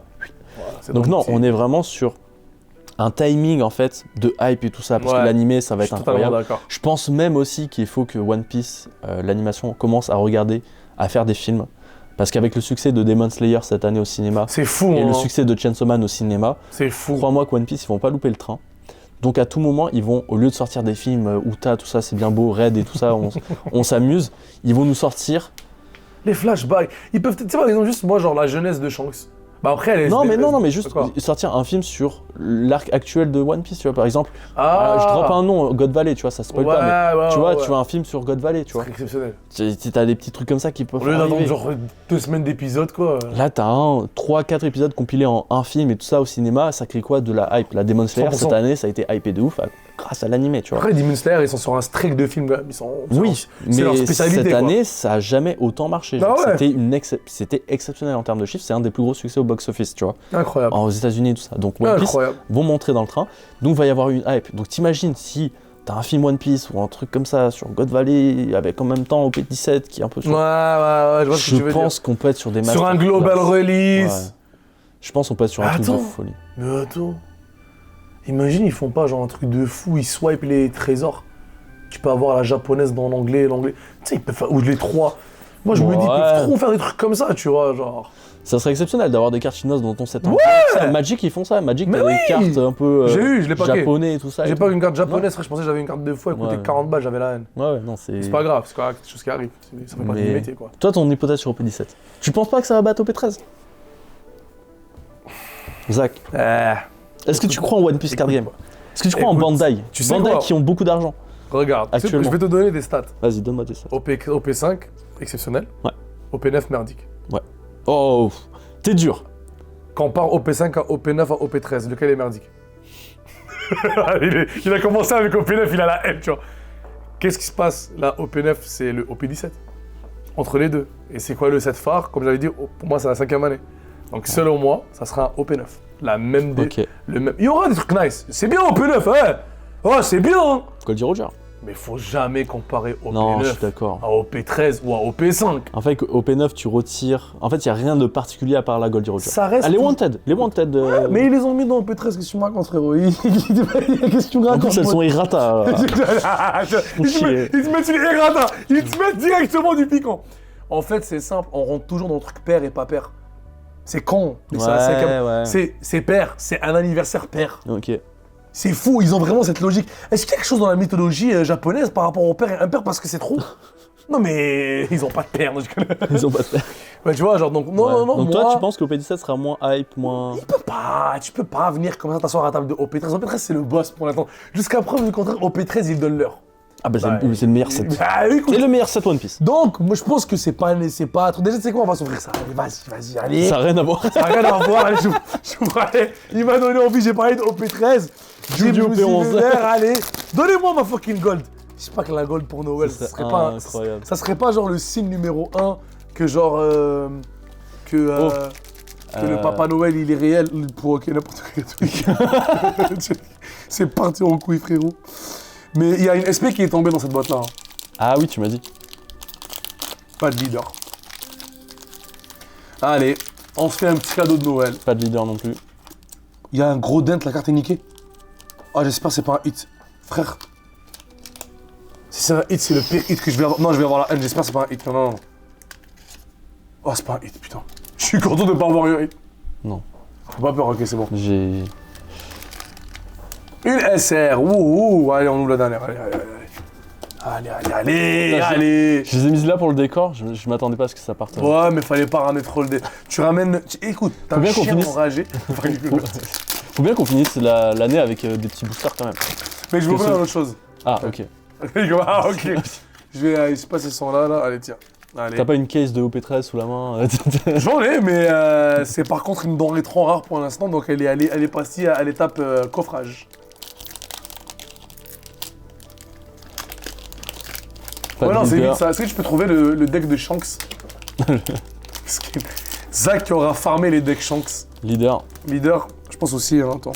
Voilà, c'est Donc dans non, le petit- on est vraiment sur un timing, en fait, de hype et tout ça. Parce Ouais. que l'animé, ça va Je être suis totalement incroyable. d'accord. Je pense même aussi qu'il faut que One Piece, l'animation, commence à regarder, à faire des films. Parce qu'avec le succès de Demon Slayer cette année au cinéma, C'est fou, et hein. le succès de Chainsaw Man au cinéma, C'est fou. crois-moi que One Piece, ils vont pas louper le train. Donc à tout moment, ils vont, au lieu de sortir des films Uta, tout ça, c'est bien beau, Red et tout ça, on s'amuse, ils vont nous sortir. Les flashbacks. Ils peuvent, tu sais, par exemple, juste moi, genre la jeunesse de Shanks. Bah après, elle est. Non mais juste Quoi sortir un film sur l'arc actuel de One Piece, tu vois, par exemple. Ah Je drop un nom, God Valley, tu vois, ça spoil pas, mais tu vois, tu vois un film sur God Valley, tu vois. C'est exceptionnel. T'as des petits trucs comme ça qui peuvent Au lieu d'attendre arriver. genre 2 semaines d'épisode, quoi. Là, t'as 3-4 épisodes compilés en un film et tout ça au cinéma, ça crée quoi de la hype. La Demon Slayer, 100%. cette année, ça a été hypé de ouf grâce à l'animé, tu vois. Après, Demon Slayer, ils sont sur un streak de films, quand même. Oui, c'est leur mais spécialité, cette quoi. année, ça a jamais autant marché. Ah Genre, ouais. C'était exceptionnel en termes de chiffres, c'est un des plus gros succès au box-office, tu vois, Incroyable. aux États-Unis et tout ça. Donc One Piece Incroyable. vont montrer dans le train, donc il va y avoir une hype. Donc t'imagines si t'as un film One Piece ou un truc comme ça sur God Valley avec en même temps OP17 qui est un peu sur... Ouais, je vois ce que tu Je veux pense qu'on peut être sur des dire. Sur un masterclass. global Ouais. release. Je pense qu'on peut être sur un truc de Attends. folie. Mais attends. Imagine, ils font pas genre un truc de fou, ils swipent les trésors. Tu peux avoir la japonaise dans l'anglais, Tu sais, ils peuvent faire. Ou les trois. Moi, je me dis, ils Ouais. peuvent trop faire des trucs comme ça, tu vois, genre. Ça serait exceptionnel d'avoir des cartes chinoises dans ton set. Magic, ils font ça. Magic, Mais t'as oui. des cartes un peu J'ai eu, je l'ai pas japonais et tout ça. et J'ai tout. pas eu une carte japonaise, frère, je pensais que j'avais une carte de fou, elle coûtait Ouais. 40 balles, j'avais la haine. Ouais, non, c'est... C'est pas grave, c'est quelque chose qui arrive. Ça fait partie Mais- du métier, quoi. Toi, ton hypothèse sur OP17. Tu penses pas que ça va battre OP13 Zach, est-ce que tu crois en One Piece Card Game? Est-ce que tu crois en Écoute, Bandai? tu sais Bandai quoi qui ont beaucoup d'argent. Regarde, tu sais, Actuellement. je vais te donner des stats. Vas-y, donne-moi tes stats. OP5, exceptionnel. Ouais. OP9, merdique. Oh, t'es dur. Quand on part OP5 à OP9 à OP13, lequel est merdique? il a commencé avec OP9, il a la haine, tu vois. Qu'est-ce qui se passe? Là, OP9, c'est le OP17. Entre les deux. Et c'est quoi le set phare? Comme j'avais dit, pour moi, c'est la 5e année. Donc, selon moi, ça sera un OP9. La même Ok. le même. Il y aura des trucs nice. C'est bien OP9, hein. Oh, c'est bien, hein. Goldie Roger. Mais faut jamais comparer Non, je suis OP9 d'accord. à OP13 ou à OP5. En fait, OP9, tu retires... En fait, il n'y a rien de particulier à part la Goldie Roger. Ça reste. Ah, les tout- Wanted. Les Wanted. Mais ils les ont mis dans OP13, qu'est-ce que tu me racontes, frérot? Qu'est-ce que tu me En racontes? plus, elles sont errata. Ils te mettent sur les errata, ils te mettent directement du piquant. En fait, c'est simple, on rentre toujours dans le truc père et pas père. C'est con, mais c'est la cinquième. ouais. C'est père, c'est un anniversaire père. Ok. C'est fou, ils ont vraiment cette logique. Est-ce qu'il y a quelque chose dans la mythologie japonaise par rapport au père et impair parce que c'est trop? Non mais ils ont pas de père, non, je connais. Ils ont pas fait. Ouais, tu vois, genre donc non, Donc moi, toi, tu penses qu'OP17 sera moins hype, moins... tu peux pas venir comme ça t'asseoir à la table de OP13. OP13 c'est le boss pour l'instant. Jusqu'à preuve du contraire, OP13 ils donnent l'heure. Ah bah c'est le meilleur set. Bah, écoute. C'est le meilleur set One Piece. Donc, moi je pense que c'est pas trop. Déjà, tu sais quoi, on va s'ouvrir ça. Allez, vas-y, allez. Ça n'a rien à voir. Ça n'a rien à voir, allez, j'ouvre, allez. Il m'a donné envie, j'ai parlé de OP13. Joue du OP11. Allez, donnez-moi ma fucking gold. Je sais pas que la gold pour Noël, Ça ça serait serait pas, incroyable. ça serait pas genre le signe numéro 1 que genre que le Papa Noël il est réel pour ok n'importe quel truc. C'est parti en couille, frérot. Mais il y a une SP qui est tombée dans cette boîte là. Ah oui, tu m'as dit. Pas de leader. Allez, on se fait un petit cadeau de Noël. Pas de leader non plus. Il y a un gros dent, la carte est niquée. Ah, j'espère que c'est pas un hit. Frère. Si c'est un hit, c'est le pire hit que je vais avoir. Non, je vais avoir la haine, j'espère que c'est pas un hit. Non, non, non. Oh, c'est pas un hit, putain. Je suis content de pas avoir eu un hit. Non. Faut pas peur, ok, c'est bon. J'ai... Une SR, ouh, allez, on ouvre la dernière, allez, allez, allez. Allez, allez, allez, Là, allez. Je les ai mises là pour le décor, je m'attendais pas à ce que ça parte. Ouais, mais fallait pas ramener trop le dé. Tu ramènes. Écoute, t'as Faut bien un qu'on chien finisse. enragé. Faut bien qu'on finisse l'année avec des petits boosters quand même. Mais je veux Que faire ce- autre chose. Ah, ok. Ah, ok. Je vais je passe ce son là, là. Allez, tiens. Allez. T'as pas une case de OP13 sous la main J'en ai, mais c'est par contre une denrée trop rare pour l'instant, donc elle est passée à l'étape coffrage. Pas Ouais, de non, c'est leader. vite ça. Est-ce que tu peux trouver le deck de Shanks? Parce que Zach qui aura farmé les decks Shanks. Leader. Leader, je pense aussi, hein, attends.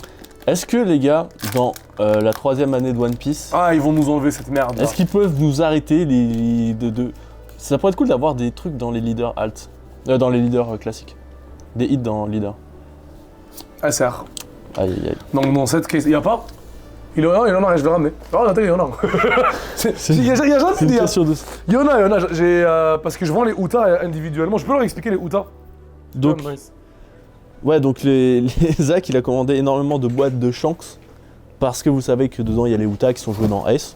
Est-ce que les gars, dans la 3e année de One Piece, Ah, ils vont nous enlever cette merde. est-ce qu'ils peuvent nous arrêter Ça pourrait être cool d'avoir des trucs dans les leaders alt. Dans les leaders classiques. Des hits dans leader. SR. Aïe aïe aïe. Donc dans cette case, il y a pas? Il en a, je vais ramener. Oh, attends, il y en a. Il y a jamais C'est une dit. question de... Il y en a. Parce que je vends les Uta individuellement. Je peux leur expliquer les Uta. Donc, Ah, nice. ouais, donc les Zach, il a commandé énormément de boîtes de Shanks parce que vous savez que dedans il y a les Uta qui sont joués dans Ace.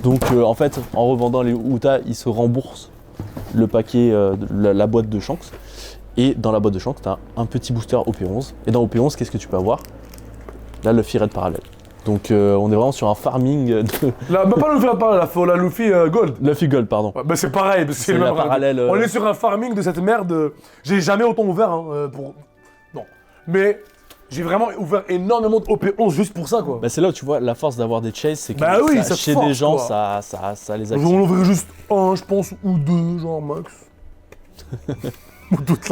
Donc en fait, en revendant les Uta, il se rembourse le paquet, la boîte de Shanks. Et dans la boîte de Shanks, tu as un petit booster OP11. Et dans OP11, qu'est-ce que tu peux avoir? Là, le Red parallèle. Donc on est vraiment sur un farming de... Là, bah, pas le Luffy parallèle, la Luffy Gold. Luffy Gold, pardon. Ouais, bah c'est pareil, parce que c'est le la même parallèle. On est sur un farming de cette merde. J'ai jamais autant ouvert pour. Non. Mais j'ai vraiment ouvert énormément de OP11 juste pour ça, quoi. Bah, c'est là où tu vois la force d'avoir des chases, c'est que Bah oui, ça te chez force, des gens, quoi. ça les On active. en ouvrir juste un, je pense, ou deux, genre max. Ou toute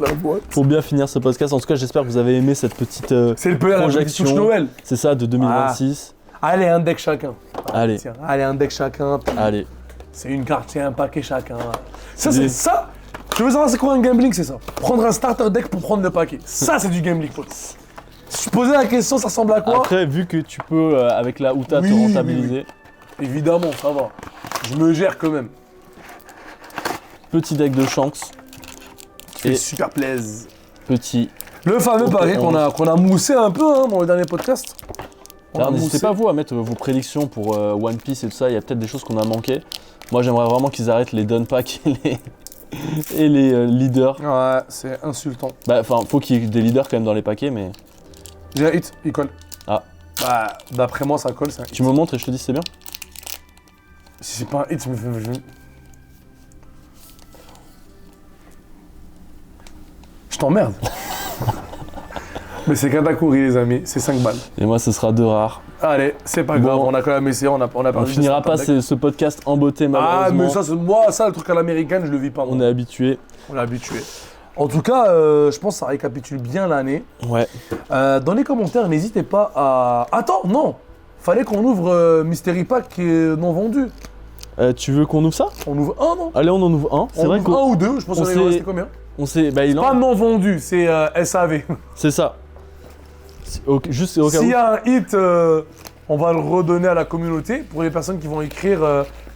la boîte. Pour bien finir ce podcast, en tout cas, j'espère que vous avez aimé cette petite C'est le peu la projection. touche Noël. C'est ça, de 2026. Allez, un deck chacun. Allez. Tiens, allez, un deck chacun. puis Allez. C'est une carte, c'est un paquet chacun. Ça, Des- c'est ça. Tu veux savoir c'est quoi un gambling, c'est ça. Prendre un starter deck pour prendre le paquet. Ça, c'est du gambling, pote. Si je posais la question, ça ressemble à quoi? Après, vu que tu peux, avec la Uta, Oui, te oui, rentabiliser, Évidemment, ça va. Je me gère quand même. petit deck de Shanks, C'est Et- super plaise. petit. Le fameux Ok, pari on- qu'on a moussé un peu hein, dans le dernier podcast. On a Alors, n'hésitez moussé. pas vous à mettre vos prédictions pour One Piece et tout ça, il y a peut-être des choses qu'on a manqué. Moi, j'aimerais vraiment qu'ils arrêtent les Dun Pack et les leaders. Ouais, c'est insultant. Bah, enfin, faut qu'il y ait des leaders quand même dans les paquets, mais J'ai un hit, il colle. Ah. Bah, d'après moi, ça colle, c'est un hit. tu me montres et je te dis si c'est bien. Si c'est pas un hit, je t'emmerde. Mais c'est Katakuri, les amis, c'est 5 balles. Et moi, ce sera 2 rares. Allez, c'est pas Bon. grave, on a quand même essayé, on a On perdu finira des pas starter decks. ce podcast en beauté, Ah, malheureusement. mais ça, moi, ça, le truc à l'américaine, je le vis pas. On moi. est habitué. On est habitué. En tout cas, je pense que ça récapitule bien l'année. Ouais. Dans les commentaires, n'hésitez pas à. Attends, non. Fallait qu'on ouvre Mystery Pack qui est non vendu. Tu veux qu'on ouvre ça? On ouvre un, non? Allez, on en ouvre un. C'est On vrai ouvre un qu'on ou deux, je pense on qu'on s'est- est resté combien? sait. Bah, il Pas en. non vendu, c'est SAV. C'est ça. Juste au cas S'il où. y a un hit, on va le redonner à la communauté pour les personnes qui vont écrire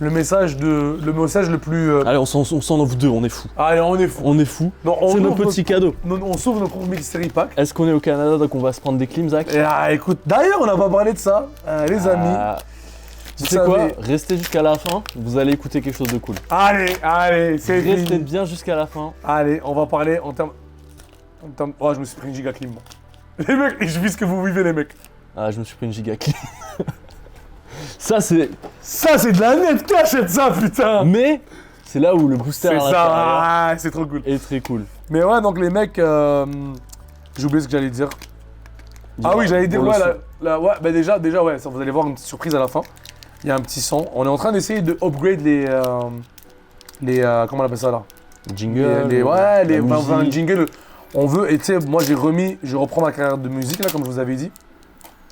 le message le plus. Allez, on s'en ouvre 2, on est fou. Allez, on est fou. On est fou. Non, on C'est nos ouvre petits cadeaux. on s'ouvre nos propres Mystery Pack. Est-ce qu'on est au Canada donc on va se prendre des clims, Zach? Et écoute, d'ailleurs, on n'a pas parlé de ça, les amis. Tu Vous sais quoi? savez- Restez jusqu'à la fin, vous allez écouter quelque chose de cool. Allez, c'est Restez fini. bien jusqu'à la fin. Allez, on va parler en termes. Oh, je me suis pris une giga clim, moi. Les mecs, je vis ce que vous vivez, les mecs. Ah, je me suis pris une giga clim. Ça, c'est. Ça, c'est de la nette cachette, ça, putain. Mais c'est là où le booster à C'est l'intérieur ça, c'est trop cool. est très cool. Mais ouais, donc les mecs, j'ai oublié ce que j'allais dire. Ah oui, j'allais dire, Pour le ouais, son. ouais, bah déjà, ouais, ça, vous allez voir une petite surprise à la fin. Il y a un petit son. On est en train d'essayer de upgrade comment on appelle ça là? Jingle. Ouais, la enfin, un musique. jingle. On veut, et tu sais, moi je reprends ma carrière de musique là, comme je vous avais dit.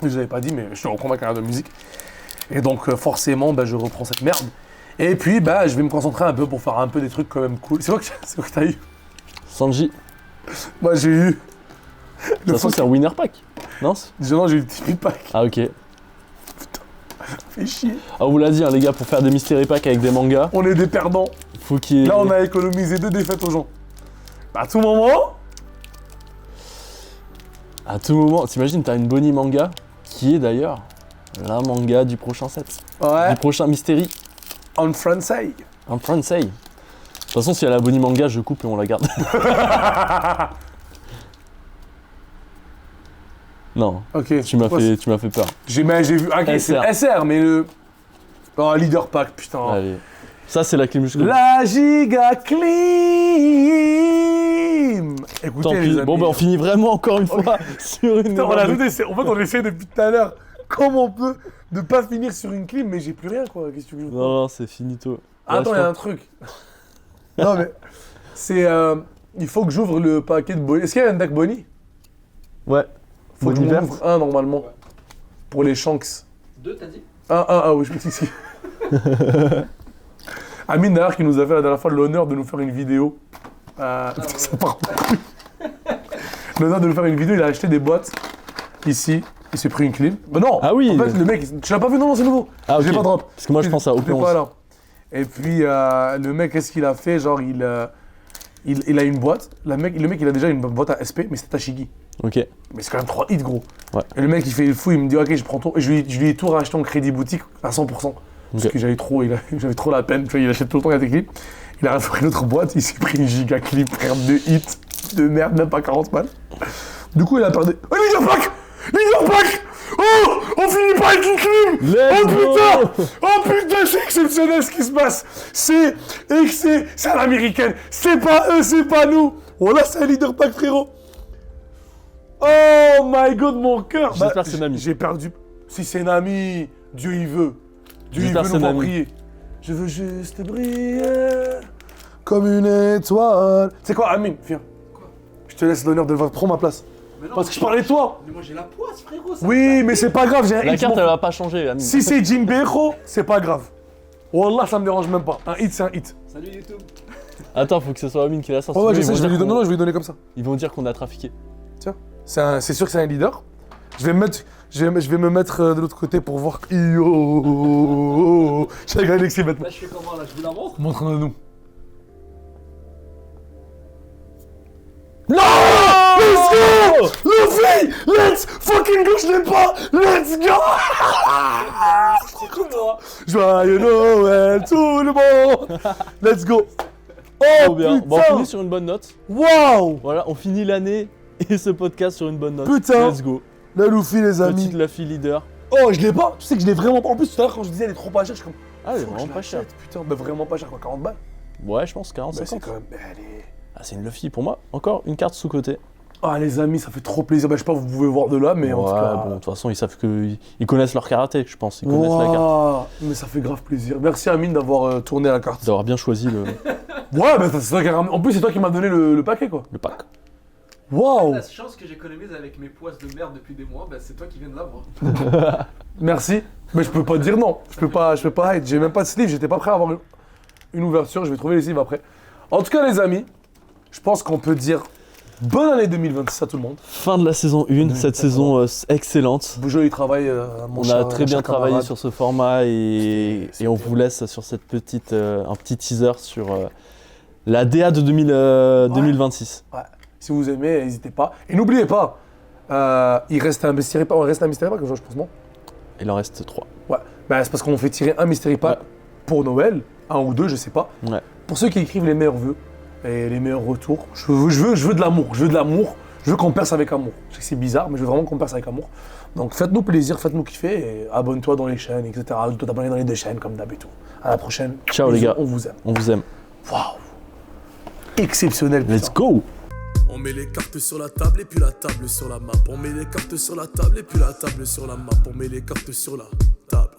Je vous avais pas dit, mais je reprends ma carrière de musique. Et donc forcément, bah, je reprends cette merde. Et puis, bah, je vais me concentrer un peu pour faire un peu des trucs quand même cool. C'est quoi que t'as eu? Sanji. Moi, j'ai eu. De toute façon, c'est un winner pack. Non? Non, j'ai eu le Tipeee Pack. Ah, ok. Fais chier. Ah, on vous l'a dit, hein, les gars, pour faire des mystery packs avec des mangas, On est des perdants. faut qu'il y ait... Là, on a économisé 2 défaites aux gens. À tout moment. À tout moment, t'imagines, t'as une Bonnie manga, qui est d'ailleurs la manga du prochain set. Ouais. Du prochain mystery. En français. En français. De toute façon, si elle a la Bonnie manga, je coupe et on la garde. Non, Ok. tu m'as fait peur. J'ai vu. Ok, c'est SR. SR, mais le. Oh, leader pack, putain. Allez. Ça, c'est la clim jusqu'au bout. La giga clim. Écoutez, Tant les pis. amis. Bon, ben, on finit vraiment encore une fois sur une... Putain, en fait, on essaie depuis tout à l'heure. Comment on peut ne pas finir sur une clim, mais j'ai plus rien, quoi. Qu'est-ce que tu veux que je fasse? Non, c'est finito. Attends, il y a un truc. Non, mais. C'est. Il faut que j'ouvre le paquet de Bonnie. Est-ce qu'il y a un deck Bonnie? Ouais. Faut que je Bonnie m'en verte. ouvre un normalement. Pour les Shanks. 2, t'as dit? Oui, je me suis dit. Amine, d'ailleurs, qui nous a fait la dernière fois l'honneur de nous faire une vidéo. Ça part plus. L'honneur de nous faire une vidéo, il a acheté des boîtes ici. Il s'est pris une clim. Mais non! Ah oui. En fait, le mec, tu l'as pas vu? Non, c'est nouveau. Ah, ok. Je l'ai pas drop. Parce que moi, je pense à J'étais OP11. pas là. Et puis, le mec, qu'est-ce qu'il a fait? Genre, il a une boîte. Le mec, il a déjà une boîte à SP, mais c'est Tashigi. Ok. Mais c'est quand même 3 hits, gros. Ouais. Et le mec, il fait le fou, il me dit, ok, je prends tout. Et je lui ai tout racheté en crédit boutique à 100%. Parce Ok. que j'avais trop la peine. Tu vois, il achète tout le temps, il y a des clips. Il a pris une autre boîte, il s'est pris une giga clip, frère, de hits, de merde, même pas 40 balles. Du coup, il a perdu. Oh, Leader Pack! Leader Pack! Oh! On finit pas avec une clim! Let's Oh go! putain! Oh putain, c'est exceptionnel ce qui se passe! C'est à l'américaine! C'est pas eux, c'est pas nous! Oh là, c'est un Leader Pack, frérot! Oh my god, mon cœur! J'espère que c'est Nami. J'ai perdu. Si c'est Nami, Dieu il veut. Dieu il J'espère veut que nous c'est voir Nami. prier. Je veux juste briller comme une étoile. C'est quoi, Amine? Viens. Quoi? Je te laisse l'honneur de prendre ma place. Mais non, Parce que je parlais de toi. Mais moi j'ai la poisse, frérot. Ça Oui, mais c'est pas grave, j'ai un La hit. carte, je elle m'en va pas changer, Amine. fous. Si c'est Jinbeiho, c'est pas grave. Wallah, ça me dérange même pas. Un hit, c'est un hit. Salut YouTube. Attends, faut que ce soit Amine qui la sorte. Oh ouais, je sinon sais, ils vont dire qu'on- non, je vais lui donner comme ça. Ils vont dire qu'on a trafiqué. Tiens, c'est sûr que c'est un leader. Je vais me mettre de l'autre côté pour voir. Yo, j'ai regardé Alexis maintenant. Là je fais comment là? Je vous la montre? Montre-nous. Non! Let's go! Luffy! Let's fucking go, je l'ai pas! Let's go! C'est cool, moi. Joyeux Noël, tout le monde! Let's go! Oh Trop bien. Bon, on putain! finit sur une bonne note. Waouh! Voilà, on finit l'année et ce podcast sur une bonne note. Putain. Let's go. La Luffy, les amis. Petite Luffy leader. Oh, je l'ai pas! Tu sais que je l'ai vraiment pas. En plus, tout à l'heure, quand je disais elle est trop pas chère, je suis comme. Ah, elle est faut que vraiment je pas chère. l'achète, Putain, mais vraiment pas cher, quoi, 40 balles. Ouais, je pense 40, Bah, c'est 50. quand même. Allez. Ah, c'est une Luffy pour moi. Encore une carte sous-côté. Ah, les amis, ça fait trop plaisir. Bah, je sais pas, vous pouvez voir de là, mais en tout Ouais, cas. bon, de toute façon, ils savent que. Ils connaissent leur karaté, je pense. Ils connaissent la carte. Waouh, mais ça fait grave plaisir. Merci Amine d'avoir tourné la carte. D'avoir bien choisi Ouais, bah c'est toi qui en plus c'est toi qui m'as donné le paquet quoi. le pack. Waouh. La chance que j'économise avec mes poisses de merde depuis des mois, bah c'est toi qui viens de l'avoir. Merci. Mais je peux pas dire non. Je peux pas hate. J'ai même pas de sleeve. J'étais pas prêt à avoir une ouverture. Je vais trouver les sleeves après. En tout cas les amis, je pense qu'on peut dire bonne année 2026 à tout le monde. Fin de la saison 1, cette saison excellente. Joli travail mon On cher- a très mon bien cher travaillé camarade. sur ce format et on vous laisse sur cette petite, un petit teaser sur la DA de 2026. Ouais. Si vous aimez, n'hésitez pas. Et n'oubliez pas, il reste un mystery pack. Il reste un mystery pack, je pense non. Il en reste 3. Ouais. Bah, c'est parce qu'on fait tirer un mystery pack Ouais. pour Noël, un ou deux, je sais pas. Ouais. Pour ceux qui écrivent les meilleurs vœux et les meilleurs retours, je veux de l'amour. Je veux de l'amour. Je veux qu'on perce avec amour. Je sais que c'est bizarre, mais je veux vraiment qu'on perce avec amour. Donc faites-nous plaisir, faites-nous kiffer et abonne-toi dans les chaînes, etc. Tu dois t'abonner dans les deux chaînes comme d'hab et tout. À la prochaine. Ciao, les Bisous, gars. On vous aime. On vous aime. Waouh. Exceptionnel. Let's putain. go! On met les cartes sur la table et puis la table sur la map. On met les cartes sur la table et puis la table sur la map. On met les cartes sur la table.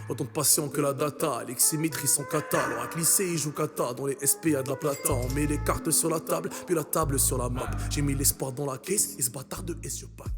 Autant de patient que la data. Alexis maîtrise son kata. Alors à glisser, il joue kata. Dans les SP, y'a de la plata. On met les cartes sur la table, puis la table sur la map. J'ai mis l'espoir dans la caisse et ce bâtard de S, je pack.